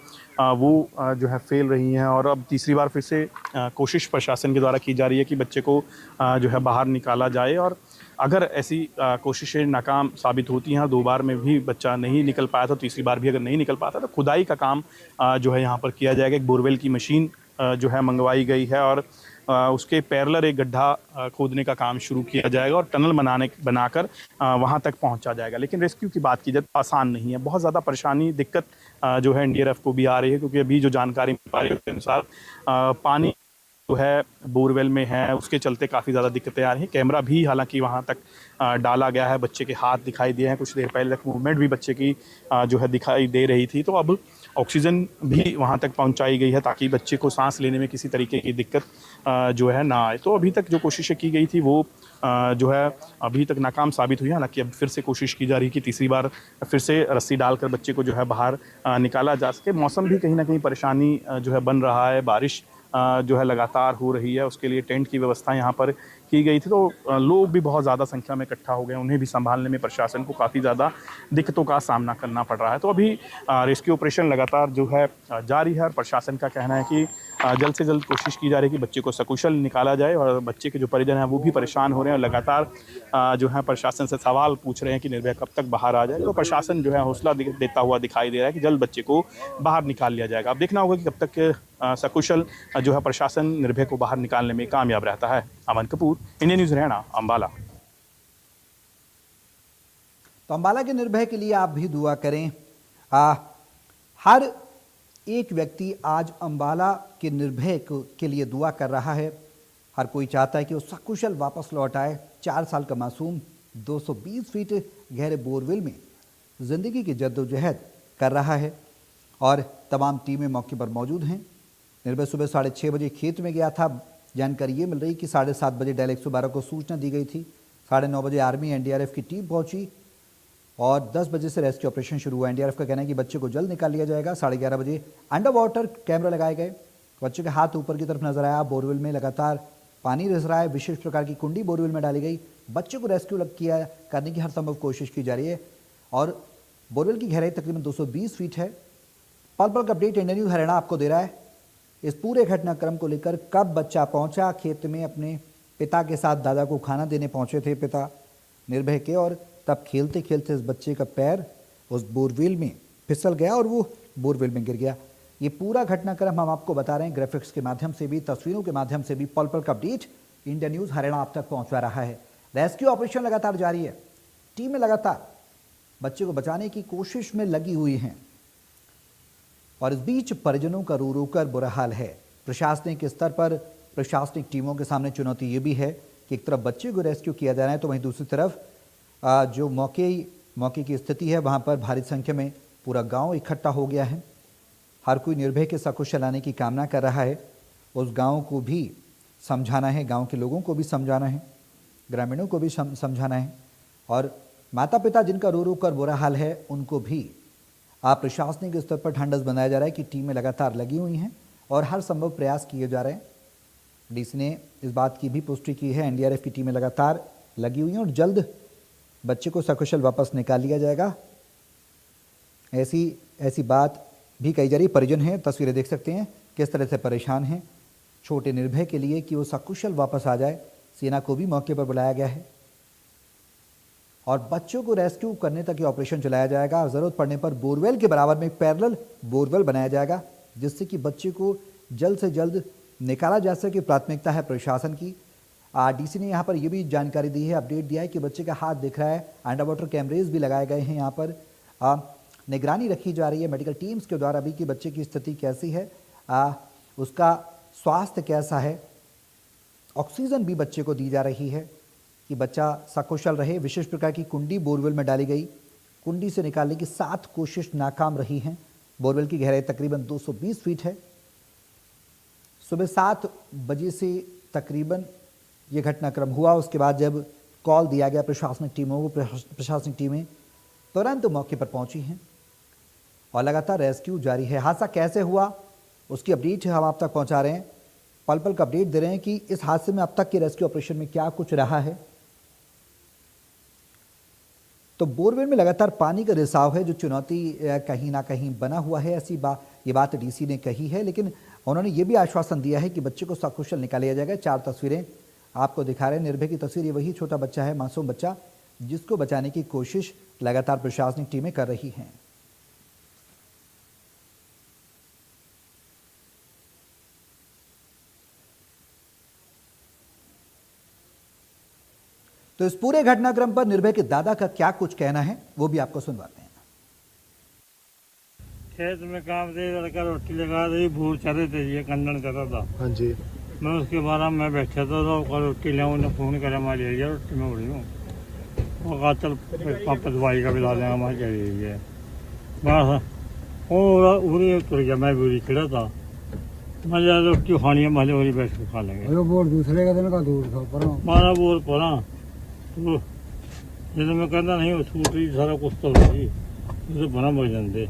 वो जो है फेल रही हैं। और अब तीसरी बार फिर से कोशिश प्रशासन के द्वारा की जा रही है कि बच्चे को जो है बाहर निकाला जाए। और अगर ऐसी कोशिशें नाकाम साबित होती हैं, 2 बार में भी बच्चा नहीं निकल पाया तो तीसरी बार भी अगर नहीं निकल पाता तो खुदाई का काम जो है यहाँ पर किया जाएगा। एक बोरवेल की मशीन जो है मंगवाई गई है और उसके पैरेलल एक गड्ढा खोदने का काम शुरू किया जाएगा और टनल बनाकर वहाँ तक पहुँचा जाएगा। लेकिन रेस्क्यू की बात की जाए तो आसान नहीं है, बहुत ज़्यादा परेशानी दिक्कत जो है एनडीआरएफ को भी आ रही है, क्योंकि अभी जो जानकारी मिल पा रही है उसके अनुसार पानी जो है बोरवेल में है, उसके चलते काफ़ी ज़्यादा दिक्कतें आ रही हैं। कैमरा भी हालांकि वहां तक डाला गया है, बच्चे के हाथ दिखाई दिए हैं, कुछ देर पहले तक मूवमेंट भी बच्चे की जो है दिखाई दे रही थी। तो अब ऑक्सीजन भी वहां तक पहुंचाई गई है ताकि बच्चे को सांस लेने में किसी तरीके की दिक्कत जो है ना आए। तो अभी तक जो कोशिशें की गई थी वो जो है अभी तक नाकाम साबित हुई है। हालांकि अब फिर से कोशिश की जा रही है कि तीसरी बार फिर से रस्सी डालकर बच्चे को जो है बाहर निकाला जा सके। मौसम भी कहीं ना कहीं परेशानी जो है बन रहा है, बारिश जो है लगातार हो रही है, उसके लिए टेंट की व्यवस्था यहाँ पर की गई थी। तो लोग भी बहुत ज़्यादा संख्या में इकट्ठा हो गए, उन्हें भी संभालने में प्रशासन को काफ़ी ज़्यादा दिक्कतों का सामना करना पड़ रहा है। तो अभी रेस्क्यू ऑपरेशन लगातार जो है जारी है और प्रशासन का कहना है कि जल्द से जल्द कोशिश की जा रही है कि बच्चे को सकुशल निकाला जाए। और बच्चे के जो परिजन हैं वो भी परेशान हो रहे हैं और लगातार जो है प्रशासन से सवाल पूछ रहे हैं कि निर्भया कब तक बाहर आ जाए। तो प्रशासन जो है हौसला देता हुआ दिखाई दे रहा है कि जल्द बच्चे को बाहर निकाल लिया जाएगा। अब देखना होगा कि कब तक सकुशल जो है प्रशासन निर्भया को बाहर निकालने में कामयाब रहता है। अमन कपूर, इंडिया न्यूज़, हरियाणा, अम्बाला। तो अम्बाला के निर्भय के लिए आप भी दुआ करें। हर एक व्यक्ति आज अम्बाला के निर्भय के लिए दुआ कर रहा है। हर कोई चाहता है कि वो सकुशल वापस लौट आए। 4 साल का मासूम 220 फीट गहरे बोरवेल में जिंदगी की जद्दोजहद कर रहा है और तमाम टीमें मौके पर मौजूद हैं। निर्भय सुबह 6:30 बजे खेत में गया था। जानकारी ये मिल रही कि 7:30 बजे डायल 112 को सूचना दी गई थी। 9:30 बजे आर्मी एनडीआरएफ की टीम पहुंची और 10 बजे से रेस्क्यू ऑपरेशन शुरू हुआ। एनडीआरएफ का कहना है कि बच्चे को जल्द निकाल लिया जाएगा। 11:30 बजे अंडर वाटर कैमरा लगाए गए। बच्चे के हाथ ऊपर की तरफ नजर आया। बोरवेल में लगातार पानी रिस रहा है। विशेष प्रकार की कुंडी बोरवेल में डाली गई। बच्चे को रेस्क्यू किया करने की हर संभव कोशिश की जा रही है और बोरवेल की गहराई तकरीबन 220 फीट है। पल पल का अपडेट इंडिया न्यूज़ हरियाणा आपको दे रहा है। इस पूरे घटनाक्रम को लेकर कब बच्चा पहुंचा खेत में, अपने पिता के साथ दादा को खाना देने पहुंचे थे पिता निर्भय के, और तब खेलते खेलते इस बच्चे का पैर उस बोरवेल में फिसल गया और वो बोरवेल में गिर गया। ये पूरा घटनाक्रम हम आपको बता रहे हैं ग्राफिक्स के माध्यम से भी, तस्वीरों के माध्यम से भी। पल पल का अपडेट इंडिया न्यूज़ हरियाणा आप तक पहुंचा रहा है। रेस्क्यू ऑपरेशन लगातार जारी है। टीमें लगातार बच्चे को बचाने की कोशिश में लगी हुई हैं और इस बीच परिजनों का रो रो कर बुरा हाल है। प्रशासनिक स्तर पर प्रशासनिक टीमों के सामने चुनौती ये भी है कि एक तरफ बच्चे को रेस्क्यू किया जा रहा है तो वहीं दूसरी तरफ जो मौके की स्थिति है वहाँ पर भारी संख्या में पूरा गांव इकट्ठा हो गया है। हर कोई निर्भय के सकुशल आने की कामना कर रहा है। उस गांव को भी समझाना है, गांव के लोगों को भी समझाना है, ग्रामीणों को भी समझाना है और माता पिता जिनका रो रो कर बुरा हाल है उनको भी प्रशासनिक स्तर पर ढांढस बनाया जा रहा है कि टीमें लगातार लगी हुई हैं और हर संभव प्रयास किए जा रहे हैं। डीसी ने इस बात की भी पुष्टि की है, एनडीआरएफ की टीमें लगातार लगी हुई हैं और जल्द बच्चे को सकुशल वापस निकाल लिया जाएगा। ऐसी बात भी कही जा रही। परिजन हैं, तस्वीरें देख सकते हैं किस तरह से परेशान हैं छोटे निर्भय के लिए कि वो सकुशल वापस आ जाए। सेना को भी मौके पर बुलाया गया है और बच्चों को रेस्क्यू करने तक ये ऑपरेशन चलाया जाएगा। जरूरत पड़ने पर बोरवेल के बराबर में पैरेलल बोरवेल बनाया जाएगा जिससे कि बच्चे को जल्द से जल्द निकाला जा सके। प्राथमिकता है प्रशासन की। डीसी ने यहाँ पर यह भी जानकारी दी है, अपडेट दिया है कि बच्चे का हाथ दिख रहा है। अंडर वाटर कैमरेज भी लगाए गए हैं। यहाँ पर निगरानी रखी जा रही है मेडिकल टीम्स के द्वारा भी कि बच्चे की स्थिति कैसी है, उसका स्वास्थ्य कैसा है। ऑक्सीजन भी बच्चे को दी जा रही है कि बच्चा सकुशल रहे। विशेष प्रकार की कुंडी बोरवेल में डाली गई। कुंडी से निकालने की 7 कोशिश नाकाम रही हैं। बोरवेल की गहराई तकरीबन 220 फीट है। सुबह 7 बजे से तकरीबन ये घटनाक्रम हुआ। उसके बाद जब कॉल दिया गया प्रशासनिक टीमों को, प्रशासनिक टीमें तुरंत मौके पर पहुंची हैं और लगातार रेस्क्यू जारी है। हादसा कैसे हुआ उसकी अपडेट हम आप तक पहुंचा रहे हैं। पल पल का अपडेट दे रहे हैं कि इस हादसे में अब तक के रेस्क्यू ऑपरेशन में क्या कुछ रहा है। तो बोरवेल में लगातार पानी का रिसाव है जो चुनौती कहीं ना कहीं बना हुआ है, ये बात डीसी ने कही है। लेकिन उन्होंने ये भी आश्वासन दिया है कि बच्चे को सकुशल निकाला जाएगा। 4 तस्वीरें आपको दिखा रहे हैं। निर्भय की तस्वीर, ये वही छोटा बच्चा है, मासूम बच्चा, जिसको बचाने की कोशिश लगातार प्रशासनिक टीमें कर रही हैं। तो इस पूरे घटनाक्रम पर निर्भय के दादा का क्या कुछ कहना है वो भी आपको सुनवाते हैं। खेत में काम से लड़का रोटी लगा रही, भूर चढ़े थे, ये कंडन कर रहा था। हाँ जी। मैं उसके बाद में बैठा था तो रोटी ले, उन्हें फोन करा, मैं ले लिया रोटी में उड़ी हूँ। वो कहा चल पापा दवाई का बिला देंगे, मैं चली गई है बस। वो उड़ी उतर गया, मैं भी उड़ी खड़ा था। मैं रोटी खानी है, मैं उड़ी बैठ के खा लेंगे। बोर दूसरे का दिन का दूर था पर मारा बोल पड़ा तो जैसे मैं कहता नहीं, वो छूट रही सारा कुछ तो होगी, उसे बना मर जाते।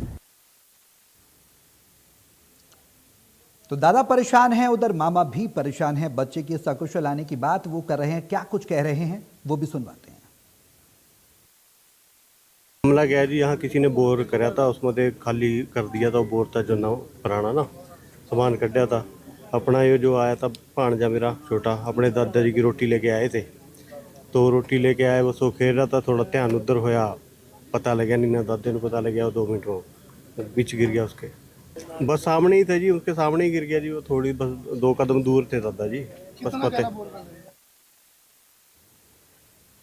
तो दादा परेशान हैं, उधर मामा भी परेशान हैं। बच्चे की सकुशल आने की बात वो कर रहे हैं, क्या कुछ कह रहे हैं वो भी सुनवाते हैं। मामला क्या है जी, यहाँ किसी ने बोर कराया था, उसमें खाली कर दिया था। बोर था जो ना पुराना ना सामान कढ़िया था अपना। ये जो आया था भाणजा मेरा छोटा, अपने दादा जी की रोटी लेके आए थे, तो रोटी लेके आए, बस वो खेल रहा था, थोड़ा ध्यान उधर होया, पता लगा नहीं ना दादे को पता लग गया। वो 2 मिनट में बीच गिर गया उसके, बस सामने ही थे जी, उसके सामने ही गिर गया जी। वो थोड़ी बस 2 कदम दूर थे दादा जी, बस पता।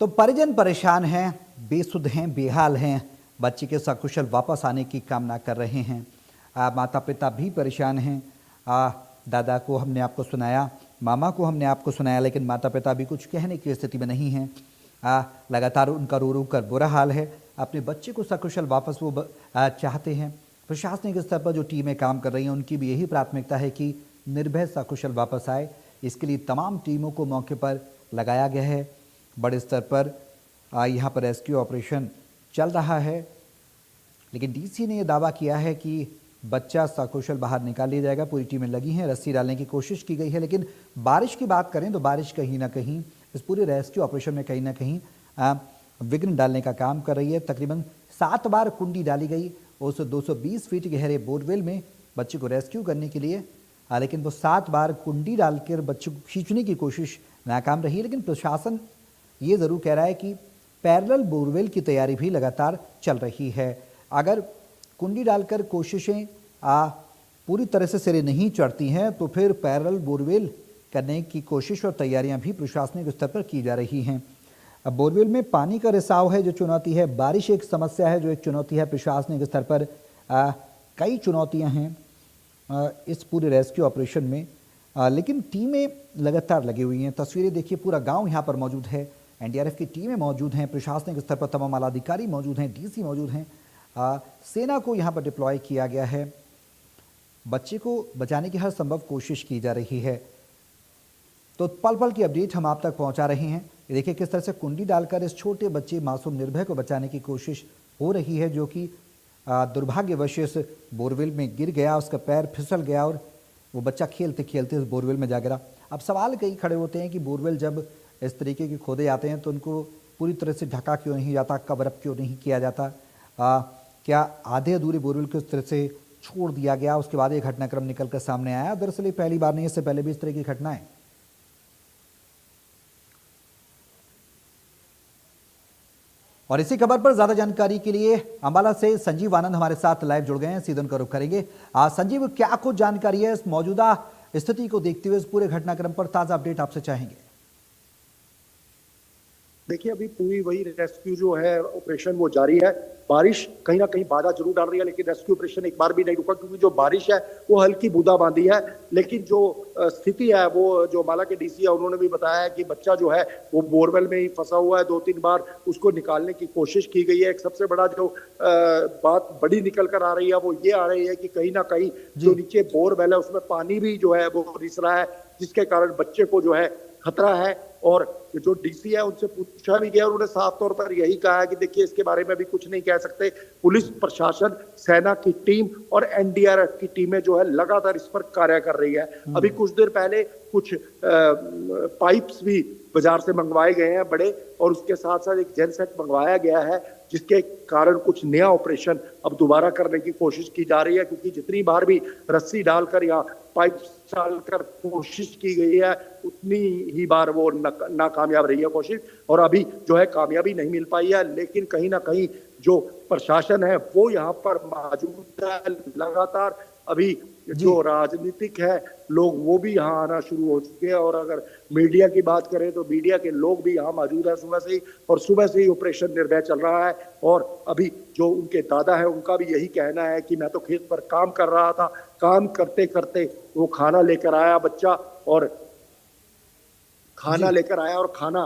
तो परिजन परेशान हैं, बेसुध हैं, बेहाल हैं, बच्चे के सकुशल वापस आने की कामना कर रहे हैं। माता पिता भी परेशान हैं। दादा को हमने आपको सुनाया, मामा को हमने आपको सुनाया, लेकिन माता पिता भी कुछ कहने की स्थिति में नहीं हैं। लगातार उनका रो रो कर बुरा हाल है। अपने बच्चे को सकुशल वापस वो चाहते हैं। प्रशासनिक स्तर पर जो टीमें काम कर रही हैं उनकी भी यही प्राथमिकता है कि निर्भय सकुशल वापस आए। इसके लिए तमाम टीमों को मौके पर लगाया गया है। बड़े स्तर पर यहाँ पर रेस्क्यू ऑपरेशन चल रहा है, लेकिन डीसी ने यह दावा किया है कि बच्चा सकुशल बाहर निकाल लिया जाएगा। पूरी टीमें लगी हैं, रस्सी डालने की कोशिश की गई है, लेकिन बारिश की बात करें तो बारिश कहीं ना कहीं इस पूरे रेस्क्यू ऑपरेशन में कहीं ना कहीं विघ्न डालने का काम कर रही है। तकरीबन 7 बार कुंडी डाली गई उस 220 फीट गहरे बोरवेल में बच्चे को रेस्क्यू करने के लिए, लेकिन वो 7 बार कुंडी डालकर बच्चे को खींचने की कोशिश नाकाम रही। लेकिन प्रशासन ये ज़रूर कह रहा है कि पैरेलल बोरवेल की तैयारी भी लगातार चल रही है। अगर कुंडी डालकर कोशिशें पूरी तरह से सिरे नहीं चढ़ती हैं तो फिर पैरेलल बोरवेल करने की कोशिश और तैयारियां भी प्रशासनिक स्तर पर की जा रही हैं। अब बोरवेल में पानी का रिसाव है जो चुनौती है, बारिश एक समस्या है जो एक चुनौती है। प्रशासनिक स्तर पर कई चुनौतियां हैं इस पूरे रेस्क्यू ऑपरेशन में, लेकिन टीमें लगातार लगी हुई हैं। तस्वीरें देखिए, पूरा गांव यहां पर मौजूद है, एनडीआरएफ की टीमें मौजूद हैं, प्रशासनिक स्तर पर तमाम आला अधिकारी मौजूद हैं, डीसी मौजूद हैं, सेना को यहाँ पर डिप्लॉय किया गया है। बच्चे को बचाने की हर संभव कोशिश की जा रही है। तो पल पल की अपडेट हम आप तक पहुँचा रहे हैं। देखिए किस तरह से कुंडी डालकर इस छोटे बच्चे मासूम निर्भय को बचाने की कोशिश हो रही है, जो कि दुर्भाग्यवश इस बोरवेल में गिर गया, उसका पैर फिसल गया और वो बच्चा खेलते खेलते इस बोरवेल में जा गिरा। अब सवाल कई खड़े होते हैं कि बोरवेल जब इस तरीके के खोदे जाते हैं तो उनको पूरी तरह से ढका क्यों नहीं जाता, कवर अप क्यों नहीं किया जाता, क्या आधे अधूरे बोरवेल को इस तरह से छोड़ दिया गया, उसके बाद ये घटनाक्रम निकल कर सामने आया। दरअसल ये पहली बार नहीं, इससे पहले भी इस तरह की घटनाएं और इसी खबर पर ज्यादा जानकारी के लिए अंबाला से संजीव आनंद हमारे साथ लाइव जुड़ गए हैं, सीधे उनका रुख करेंगे। संजीव, क्या कुछ जानकारी है इस मौजूदा स्थिति को देखते हुए, इस पूरे घटनाक्रम पर ताजा अपडेट आपसे चाहेंगे। देखिए, अभी पूरी वही रेस्क्यू जो है ऑपरेशन वो जारी है। बारिश कहीं ना कहीं बाधा जरूर डाल रही है, लेकिन रेस्क्यू ऑपरेशन एक बार भी नहीं रुका, क्योंकि जो बारिश है वो हल्की बूंदाबांदी है। लेकिन जो स्थिति है वो जो अंबाला के डीसी है उन्होंने भी बताया है कि बच्चा जो है वो बोरवेल में ही फंसा हुआ है। 2-3 बार उसको निकालने की कोशिश की गई है। एक सबसे बड़ा जो बात बड़ी निकल कर आ रही है वो ये आ रही है कि कहीं ना कहीं जो नीचे बोरवेल है उसमें पानी भी जो है वो रिस रहा है, जिसके कारण बच्चे को जो है खतरा है। और जो डीसी है उनसे पूछा भी गया, उन्होंने साफ तौर पर यही कहा है कि देखिए इसके बारे में भी कुछ नहीं कह सकते। पुलिस प्रशासन, सेना की टीम और एनडीआरएफ की टीमें जो है लगातार इस पर कार्य कर रही है। अभी कुछ देर पहले कुछ पाइप्स भी बाजार से मंगवाए गए हैं बड़े, और उसके साथ साथ एक जेनसेट मंगवाया गया है जिसके कारण कुछ नया ऑपरेशन अब दोबारा करने की कोशिश की जा रही है, क्योंकि जितनी बार भी रस्सी डालकर या पाइप डालकर कोशिश की गई है उतनी ही बार वो नाकामयाब रही है कोशिश, और अभी जो है कामयाबी नहीं मिल पाई है। लेकिन कहीं ना कहीं जो प्रशासन है वो यहाँ पर मौजूद है लगातार। अभी जो राजनीतिक है लोग वो भी यहाँ आना शुरू हो चुके हैं, और अगर मीडिया की बात करें तो मीडिया के लोग भी यहाँ मौजूद है सुबह से ही, और सुबह से ही ऑपरेशन निर्भय चल रहा है। और अभी जो उनके दादा है उनका भी यही कहना है कि मैं तो खेत पर काम कर रहा था, काम करते करते वो खाना लेकर आया बच्चा, और खाना लेकर आया और खाना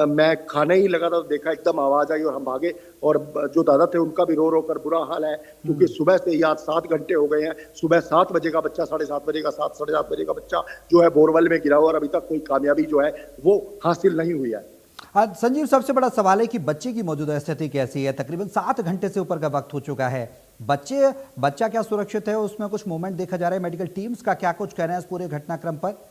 मैं खाने ही लगा था तो देखा एकदम आवाज आई और हम भागे, और जो दादा थे उनका भी रो रो कर बुरा हाल है, क्योंकि सुबह से ही आज 7 घंटे हो गए हैं। सुबह 7 बजे का बच्चा, 7:30 बजे का, 7 साढ़े 7 बजे का बच्चा जो है बोरवेल में गिरा हुआ, और अभी तक कोई कामयाबी जो है वो हासिल नहीं हुई है। संजीव, सबसे बड़ा सवाल है कि बच्चे की मौजूदा स्थिति कैसी है? तकरीबन 7 घंटे से ऊपर का वक्त हो चुका है। बच्चा क्या सुरक्षित है? उसमें कुछ मूवमेंट देखा जा रहा है? मेडिकल टीम्स का क्या कुछ कहना है इस पूरे घटनाक्रम पर?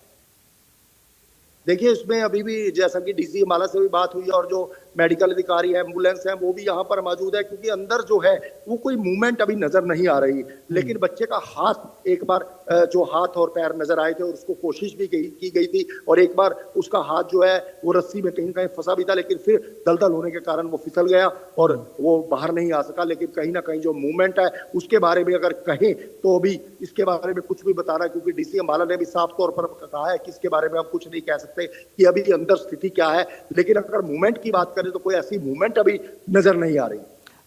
देखिए, इसमें अभी भी जैसा कि डीसी अम्बाला से भी बात हुई, और जो मेडिकल अधिकारी एम्बुलेंस है वो भी यहाँ पर मौजूद है, क्योंकि अंदर जो है वो कोई मूवमेंट अभी नजर नहीं आ रही। लेकिन बच्चे का हाथ, एक बार जो हाथ और पैर नजर आए थे और उसको कोशिश भी की गई थी, और एक बार उसका हाथ जो है वो रस्सी में कहीं कहीं फंसा भी था, लेकिन फिर दलदल होने के कारण वो फिसल गया और वो बाहर नहीं आ सका। लेकिन कहीं ना कहीं जो मूवमेंट है उसके बारे में अगर कहें तो अभी इसके बारे में कुछ भी बताना, क्योंकि डीसी अम्बाला ने भी साफ तौर पर कहा है कि इसके बारे में हम कुछ नहीं कह सकते कि अभी अंदर स्थिति क्या है। लेकिन अगर मूवमेंट की बात करें तो कोई ऐसी मूवमेंट अभी नजर नहीं आ रही।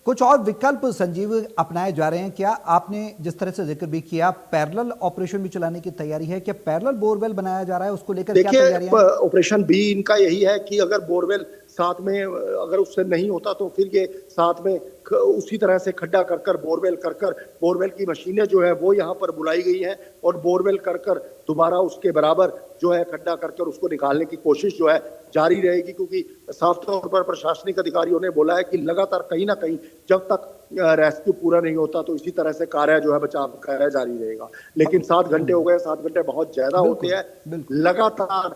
कुछ और विकल्प संजीव अपनाए जा रहे हैं क्या? आपने जिस तरह से जिक्र भी किया, पैरेलल ऑपरेशन भी चलाने की तैयारी है क्या? पैरेलल बोरवेल बनाया जा रहा है, उसको लेकर क्या तैयारियां हैं? ऑपरेशन बी इनका यही है कि अगर बोरवेल साथ में, अगर उससे नहीं होता तो फिर ये साथ में उसी तरह से खड्डा कर कर बोरवेल की मशीनें जो है वो यहाँ पर बुलाई गई हैं, और बोरवेल कर दोबारा उसके बराबर जो है खड्डा कर उसको निकालने की कोशिश जो है जारी रहेगी। क्योंकि साफ तौर पर प्रशासनिक अधिकारियों ने बोला है कि लगातार कहीं ना कहीं जब तक रेस्क्यू पूरा नहीं होता तो इसी तरह से कार्य जो है बचाव कार्य जारी रहेगा। लेकिन 7 घंटे हो गए, 7 घंटे बहुत ज्यादा होते हैं। लगातार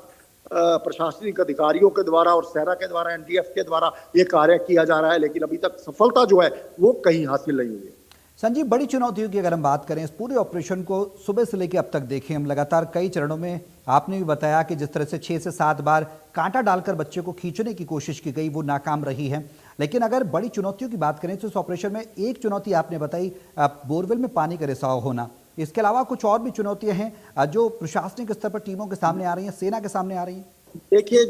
प्रशासनिक अधिकारियों के द्वारा और सेना के द्वारा, एनडीएफ के द्वारा ये कार्य किया जा रहा है, लेकिन अभी तक सफलता जो है वो कहीं हासिल नहीं हुई है। संजीव, बड़ी चुनौतियों की अगर हम बात करें, इस पूरे ऑपरेशन को सुबह से लेकर अब तक देखें हम, लगातार कई चरणों में आपने भी बताया कि जिस तरह से 6 से 7 बार कांटा डालकर बच्चे को खींचने की कोशिश की गई, वो नाकाम रही है। लेकिन अगर बड़ी चुनौतियों की बात करें तो इस ऑपरेशन में एक चुनौती आपने बताई, बोरवेल में पानी का रिसाव होना। इसके अलावा कुछ और भी चुनौतियां हैं जो प्रशासनिक स्तर पर टीमों के सामने आ रही हैं, सेना के सामने आ रही हैं? देखिए,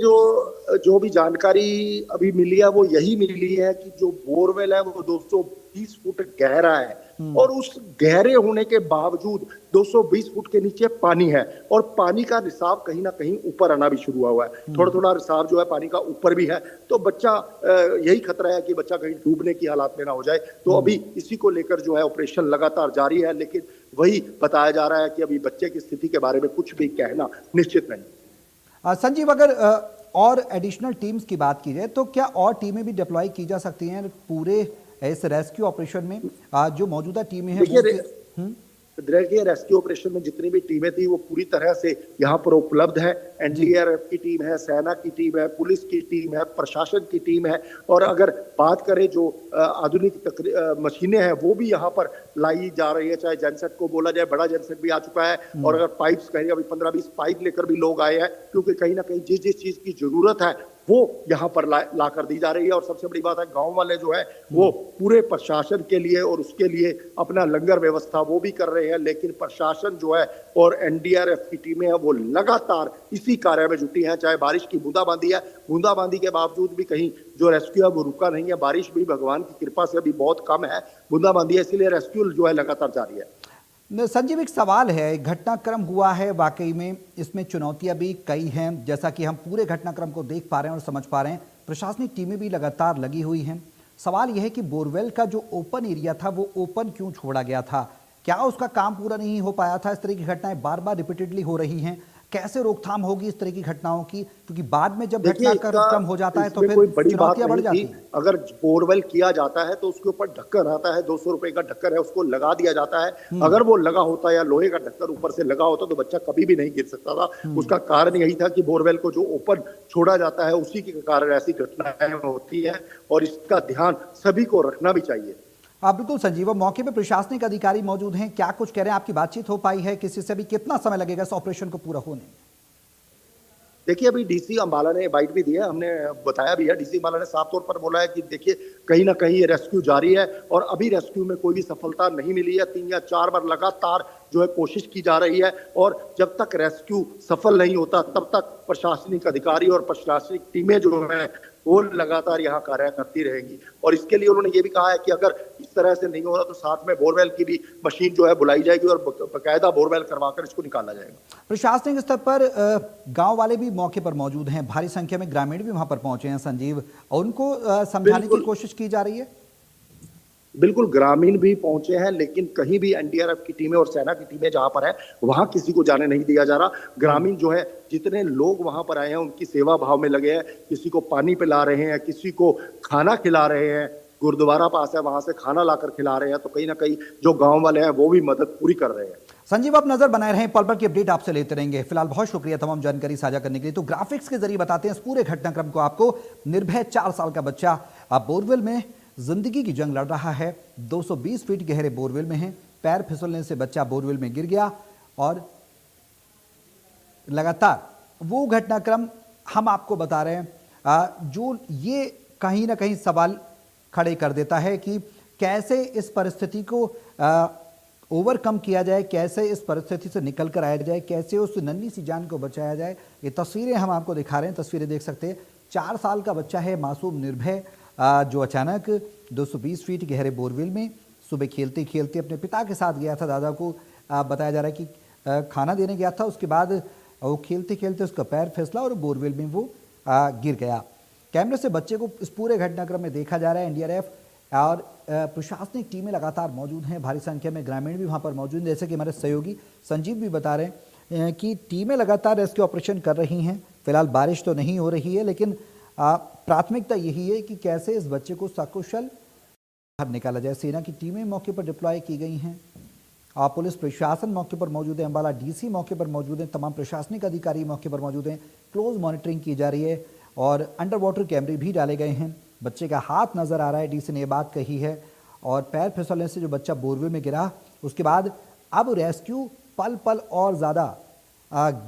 जो भी जानकारी अभी मिली है वो यही मिली है कि जो बोरवेल है वो 220 फुट गहरा है, और उस गहरे होने के बावजूद 220 फुट के नीचे पानी है, और पानी का रिसाव कहीं ना कहीं ऊपर आना भी शुरू हुआ है। थोड़ा थोड़ा रिसाव जो है पानी का ऊपर भी है, तो बच्चा यही खतरा है कि बच्चा कहीं डूबने की हालात में ना हो जाए। तो अभी इसी को लेकर जो है ऑपरेशन लगातार जारी है, लेकिन वही बताया जा रहा है कि अभी बच्चे की स्थिति के बारे में कुछ भी कहना निश्चित नहीं। संजीव, अगर और एडिशनल टीम्स की बात की जाए तो क्या और टीमें भी डिप्लॉय की जा सकती हैं पूरे इस रेस्क्यू ऑपरेशन में? जो मौजूदा टीमें हैं देखिए, रेस्क्यू ऑपरेशन में जितनी भी टीमें थी वो पूरी तरह से यहाँ पर उपलब्ध है। एनडीआरएफ की टीम है, सेना की टीम है, पुलिस की टीम है, प्रशासन की टीम है, और अगर बात करें जो आधुनिक मशीनें हैं वो भी यहाँ पर लाई जा रही है। चाहे जेनसेट को बोला जाए, बड़ा जेनसेट भी आ चुका है, और अगर पाइप्स कहें अभी 15-20 पाइप लेकर भी लोग आए हैं, क्योंकि कहीं ना कहीं जिस चीज की जरूरत है वो यहाँ पर ला कर दी जा रही है। और सबसे बड़ी बात है, गांव वाले जो है वो पूरे प्रशासन के लिए और उसके लिए अपना लंगर व्यवस्था वो भी कर रहे हैं। लेकिन प्रशासन जो है और एनडीआरएफ की टीमें हैं वो लगातार इसी कार्य में जुटी हैं। चाहे बारिश की बूंदाबांदी है, बूंदाबांदी के बावजूद भी कहीं जो रेस्क्यू है वो रुका नहीं है। बारिश भी भगवान की कृपा से अभी बहुत कम है, बूंदाबांदी है, इसीलिए रेस्क्यू जो है लगातार जारी है। संजीव, एक सवाल है, घटनाक्रम हुआ है, वाकई में इसमें चुनौतियां भी कई हैं, जैसा कि हम पूरे घटनाक्रम को देख पा रहे हैं और समझ पा रहे हैं। प्रशासनिक टीमें भी लगातार लगी हुई हैं। सवाल यह है कि बोरवेल का जो ओपन एरिया था वो ओपन क्यों छोड़ा गया था? क्या उसका काम पूरा नहीं हो पाया था? इस तरह की घटनाएं बार बार रिपीटेडली हो रही हैं। कैसे रोकथाम होगी इस तरह की घटनाओं की, क्योंकि बाद में जब देखिए, घटनाक्रम हो जाता है तो इसमें फिर कोई बड़ी बात चुनौतियां बढ़ नहीं जाती थी। हैं। अगर बोरवेल किया जाता है तो उसके ऊपर ढक्कन आता है, 200 रुपए का ढक्कन है, उसको लगा दिया जाता है। अगर वो लगा होता या लोहे का ढक्कन ऊपर से लगा होता तो बच्चा कभी भी नहीं गिर सकता था। उसका कारण यही था कि बोरवेल को जो ओपन छोड़ा जाता है उसी के कारण ऐसी घटनाएं होती है, और इसका ध्यान सभी को रखना भी चाहिए। आप बिल्कुल संजीव, मौके पे प्रशासनिक अधिकारी मौजूद हैं, क्या कुछ कह रहे हैं? आपकी बातचीत हो पाई है किसी से? भी कितना समय लगेगा इस ऑपरेशन को पूरा होने में? देखिए, अभी डीसी अंबाला ने बाइट भी दी है, हमने बताया भी है। डीसी अंबाला ने साफ तौर पर बोला है कि देखिए, कहीं ना कहीं ये रेस्क्यू जारी है और अभी रेस्क्यू में कोई भी सफलता नहीं मिली है। 3 या 4 बार लगातार जो है कोशिश की जा रही है, और जब तक रेस्क्यू सफल नहीं होता तब तक प्रशासनिक अधिकारी और प्रशासनिक टीमें जो है वो लगातार यहाँ कार्य करती रहेंगी। और इसके लिए उन्होंने ये भी कहा है कि अगर इस तरह से नहीं हो रहा तो साथ में बोरवेल की भी मशीन जो है बुलाई जाएगी और बकायदा बोरवेल करवाकर इसको निकाला जाएगा। प्रशासनिक स्तर पर गांव वाले भी मौके पर मौजूद हैं, भारी संख्या में ग्रामीण भी वहां पर पहुंचे हैं संजीव, और उनको समझाने की कोशिश की जा रही है। बिल्कुल, ग्रामीण भी पहुंचे हैं, लेकिन कहीं भी एनडीआरएफ की टीमें और सेना की टीमें जहां पर है वहां किसी को जाने नहीं दिया जा रहा। ग्रामीण जो है, जितने लोग वहां पर आए हैं उनकी सेवा भाव में लगे हैं। किसी को पानी पिला रहे हैं, किसी को खाना खिला रहे हैं, गुरुद्वारा पास है वहां से खाना लाकर खिला रहे हैं। तो कहीं ना कहीं जो गांव वाले हैं वो भी मदद पूरी कर रहे हैं। संजीव, आप नजर बनाए रहें, पल पल की अपडेट आपसे लेते रहेंगे। फिलहाल बहुत शुक्रिया तमाम जानकारी साझा करने के लिए। तो ग्राफिक्स के जरिए बताते हैं इस पूरे घटनाक्रम को आपको। निर्भय 4 साल का बच्चा अब बोरवेल में जिंदगी की जंग लड़ रहा है। 220 फीट गहरे बोरवेल में है। पैर फिसलने से बच्चा बोरवेल में गिर गया, और लगातार वो घटनाक्रम हम आपको बता रहे हैं जो ये कहीं ना कहीं सवाल खड़े कर देता है कि कैसे इस परिस्थिति को ओवरकम किया जाए, कैसे इस परिस्थिति से निकल कर आया जाए, कैसे उस नन्ही सी जान को बचाया जाए। ये तस्वीरें हम आपको दिखा रहे हैं, तस्वीरें देख सकते हैं। 4 साल का बच्चा है, मासूम निर्भय, जो अचानक 220 फीट गहरे बोरवेल में सुबह खेलते खेलते अपने पिता के साथ गया था। दादा को बताया जा रहा है कि खाना देने गया था, उसके बाद वो खेलते खेलते उसका पैर फिसला और बोरवेल में वो गिर गया। कैमरे से बच्चे को इस पूरे घटनाक्रम में देखा जा रहा है। एनडीआरएफ और प्रशासनिक टीमें लगातार मौजूद हैं, भारी संख्या में ग्रामीण भी वहाँ पर मौजूद हैं। जैसे कि हमारे सहयोगी संजीव भी बता रहे हैं कि टीमें लगातार रेस्क्यू ऑपरेशन कर रही हैं। फिलहाल बारिश तो नहीं हो रही है, लेकिन प्राथमिकता यही है कि कैसे इस बच्चे को सकुशल बाहर निकाला जाए। सेना की टीमें मौके पर डिप्लॉय की गई हैं, पुलिस प्रशासन मौके पर मौजूद है, अंबाला डीसी मौके पर मौजूद है, तमाम प्रशासनिक अधिकारी मौके पर मौजूद हैं। क्लोज मॉनिटरिंग की जा रही है और अंडर वाटर कैमरे भी डाले गए हैं। बच्चे का हाथ नज़र आ रहा है, डीसी ने ये बात कही है। और पैर फिसलने से जो बच्चा बोरवेल में गिरा, उसके बाद अब रेस्क्यू पल पल और ज़्यादा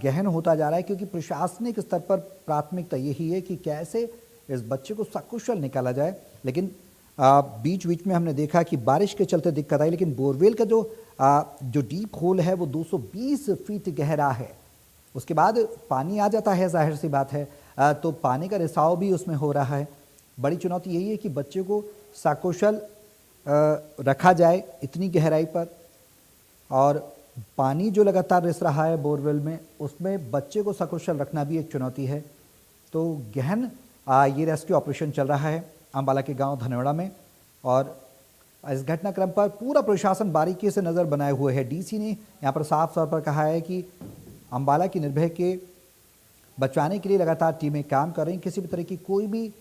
गहन होता जा रहा है, क्योंकि प्रशासनिक स्तर पर प्राथमिकता यही है कि कैसे इस बच्चे को सकुशल निकाला जाए। लेकिन बीच बीच में हमने देखा कि बारिश के चलते दिक्कत आई, लेकिन बोरवेल का जो डीप होल है वो 220 फीट गहरा है। उसके बाद पानी आ जाता है, जाहिर सी बात है, तो पानी का रिसाव भी उसमें हो रहा है। बड़ी चुनौती यही है कि बच्चे को सकुशल रखा जाए इतनी गहराई पर, और पानी जो लगातार रिस रहा है बोरवेल में, उसमें बच्चे को सकुशल रखना भी एक चुनौती है। तो गहन ये रेस्क्यू ऑपरेशन चल रहा है अंबाला के गांव धनौड़ा में, और इस घटनाक्रम पर पूरा प्रशासन बारीकी से नज़र बनाए हुए है। डीसी ने यहाँ पर साफ तौर पर कहा है कि अंबाला की निर्भय के बचाने के लिए लगातार टीमें काम कर रही हैं, किसी भी तरह की कोई भी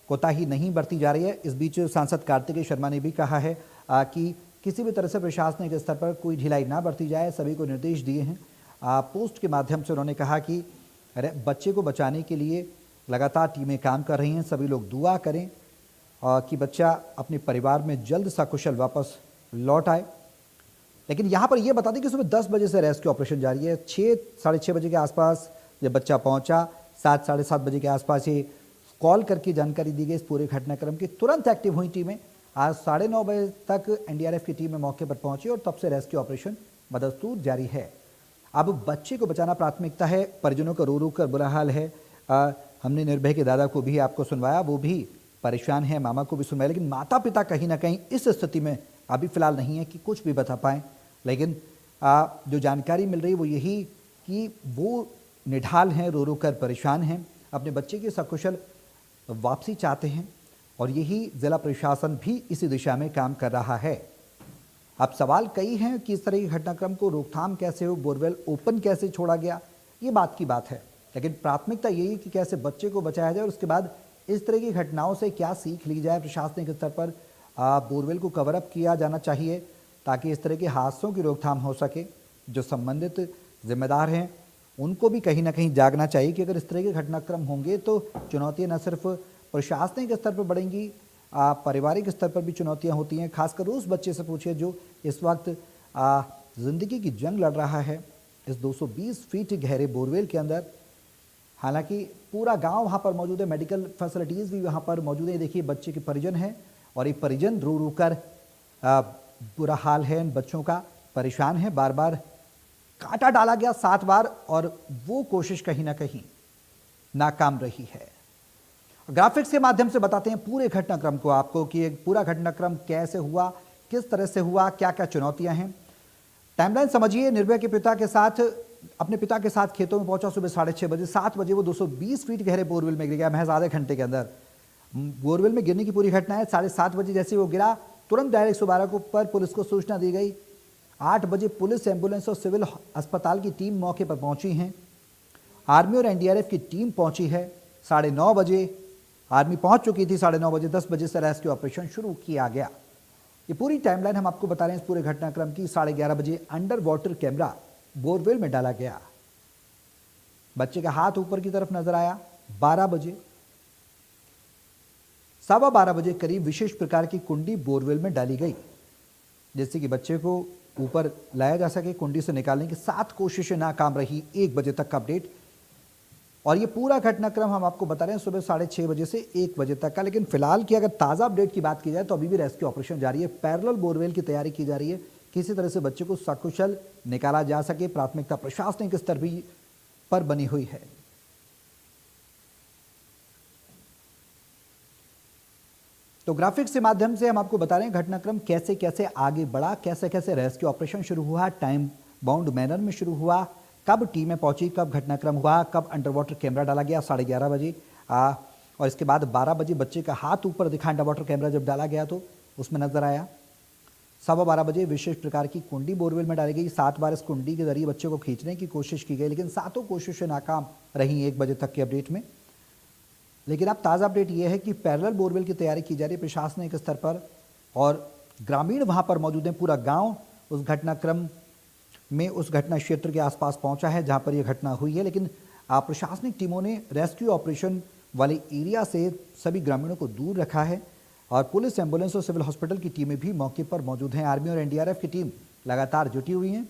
कोताही नहीं बरती जा रही है। इस बीच सांसद कार्तिकेय शर्मा ने भी कहा है कि किसी भी तरह से प्रशासनिक स्तर पर कोई ढिलाई ना बरती जाए, सभी को निर्देश दिए हैं। पोस्ट के माध्यम से उन्होंने कहा कि बच्चे को बचाने के लिए लगातार टीमें काम कर रही हैं, सभी लोग दुआ करें कि बच्चा अपने परिवार में जल्द सकुशल वापस लौट आए। लेकिन यहाँ पर यह बता दें कि सुबह 10 बजे से रेस्क्यू ऑपरेशन जारी है। 6-6:30 बजे के आसपास जब बच्चा पहुँचा, 7-7:30 बजे के आसपास ये कॉल करके जानकारी दी गई इस पूरे घटनाक्रम की। तुरंत एक्टिव हुई टीमें। आज 9:30 बजे तक एनडीआरएफ की टीमें मौके पर पहुंची और तब से रेस्क्यू ऑपरेशन बदस्तूर जारी है। अब बच्चे को बचाना प्राथमिकता है। परिजनों का रो रो कर बुरा हाल है। हमने निर्भय के दादा को भी आपको सुनवाया, वो भी परेशान है, मामा को भी सुनवाया, लेकिन माता पिता कहीं ना कहीं इस स्थिति में अभी फ़िलहाल नहीं है कि कुछ भी बता पाएँ। लेकिन जो जानकारी मिल रही है वो यही कि वो निढाल हैं, रो रो कर परेशान हैं, अपने बच्चे की सकुशल वापसी चाहते हैं, और यही ज़िला प्रशासन भी इसी दिशा में काम कर रहा है। अब सवाल कई हैं कि इस तरह के घटनाक्रम को रोकथाम कैसे हो, बोरवेल ओपन कैसे छोड़ा गया, ये बात की बात है। लेकिन प्राथमिकता यही है कि कैसे बच्चे को बचाया जाए और उसके बाद इस तरह की घटनाओं से क्या सीख ली जाए। प्रशासनिक स्तर पर बोरवेल को कवर अप किया जाना चाहिए ताकि इस तरह के हादसों की रोकथाम हो सके। जो संबंधित जिम्मेदार हैं उनको भी कहीं ना कहीं जागना चाहिए कि अगर इस तरह के घटनाक्रम होंगे तो चुनौतियां न सिर्फ प्रशासनिक स्तर पर बढ़ेंगी, पारिवारिक स्तर पर भी चुनौतियां होती हैं। खासकर उस बच्चे से पूछिए जो इस वक्त ज़िंदगी की जंग लड़ रहा है इस 220 फीट गहरे बोरवेल के अंदर। हालांकि पूरा गांव वहां पर मौजूद है, मेडिकल फैसिलिटीज़ भी वहां पर मौजूद है। देखिए बच्चे के परिजन हैं और ये परिजन रो रो कर बुरा हाल है इन बच्चों का, परेशान है। बार बार कांटा डाला गया 7 बार और वो कोशिश कहीं ना कहीं नाकाम रही है। ग्राफिक्स के माध्यम से बताते हैं पूरे घटनाक्रम को आपको कि एक पूरा घटनाक्रम कैसे हुआ, किस तरह से हुआ, क्या क्या चुनौतियां हैं। टाइमलाइन समझिए। निर्भया के पिता के साथ अपने पिता के साथ खेतों में पहुंचा सुबह 6:30 बजे। 7 बजे वो 220 फीट गहरे बोरवेल में गिर गया महज आधे घंटे के अंदर। बोरवेल में गिरने की पूरी घटना है। 7:30 बजे जैसे वो गिरा तुरंत डायल 112 पर पुलिस को सूचना दी गई। 8 बजे पुलिस, एम्बुलेंस और सिविल अस्पताल की टीम मौके पर पहुंची हैं। आर्मी और एनडीआरएफ की टीम पहुंची है। 9:30 बजे आर्मी पहुंच चुकी थी। 9:30 बजे 10 बजे से रेस्क्यू ऑपरेशन शुरू किया गया। ये पूरी टाइमलाइन हम आपको बता रहे हैं इस पूरे घटनाक्रम की। 11:30 बजे अंडर वाटर कैमरा बोरवेल में डाला गया। बच्चे का हाथ ऊपर की तरफ नजर आया। 12 बजे, 12:15 बजे करीब विशेष प्रकार की कुंडी बोरवेल में डाली गई जिससे कि बच्चे को ऊपर लाया जा सके। कुंडी से निकालने की 7 कोशिशें नाकाम रही। 1 बजे तक का अपडेट। और ये पूरा घटनाक्रम हम आपको बता रहे हैं सुबह 6:30 बजे से 1 बजे तक का। लेकिन फिलहाल की अगर ताज़ा अपडेट की बात की जाए तो अभी भी रेस्क्यू ऑपरेशन जारी है। पैरेलल बोरवेल की तैयारी की जा रही है, किसी तरह से बच्चे को सकुशल निकाला जा सके। प्राथमिकता प्रशासनिक स्तर भी पर बनी हुई है। तो ग्राफिक्स के माध्यम से हम आपको बता रहे हैं घटनाक्रम कैसे कैसे आगे बढ़ा, कैसे कैसे रेस्क्यू ऑपरेशन शुरू हुआ, टाइम बाउंड मैनर में शुरू हुआ, कब टीमें पहुंची, कब घटनाक्रम हुआ, कब अंडर वाटर कैमरा डाला गया 11:30 बजे और इसके बाद 12 बजे बच्चे का हाथ ऊपर दिखा। अंडर वाटर कैमरा जब डाला गया तो उसमें नजर आया। 12:15 बजे विशेष प्रकार की कुंडी बोरवेल में डाली गई। 7 बार इस कुंडी के जरिए बच्चे को खींचने की कोशिश की गई लेकिन 7 कोशिशें नाकाम रही 1 बजे तक के अपडेट में। लेकिन अब ताज़ा अपडेट यह है कि पैरेलल बोरवेल की तैयारी की जा रही है प्रशासनिक स्तर पर और ग्रामीण वहां पर मौजूद हैं। पूरा गांव उस घटनाक्रम में उस घटना क्षेत्र के आसपास पहुंचा है जहां पर यह घटना हुई है। लेकिन प्रशासनिक टीमों ने रेस्क्यू ऑपरेशन वाले एरिया से सभी ग्रामीणों को दूर रखा है और पुलिस, एम्बुलेंस और सिविल हॉस्पिटल की टीमें भी मौके पर मौजूद हैं। आर्मी और एनडीआरएफ की टीम लगातार जुटी हुई हैं।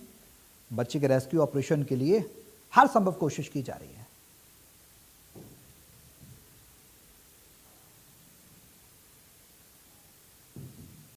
बच्चे के रेस्क्यू ऑपरेशन के लिए हर संभव कोशिश की जा रही है।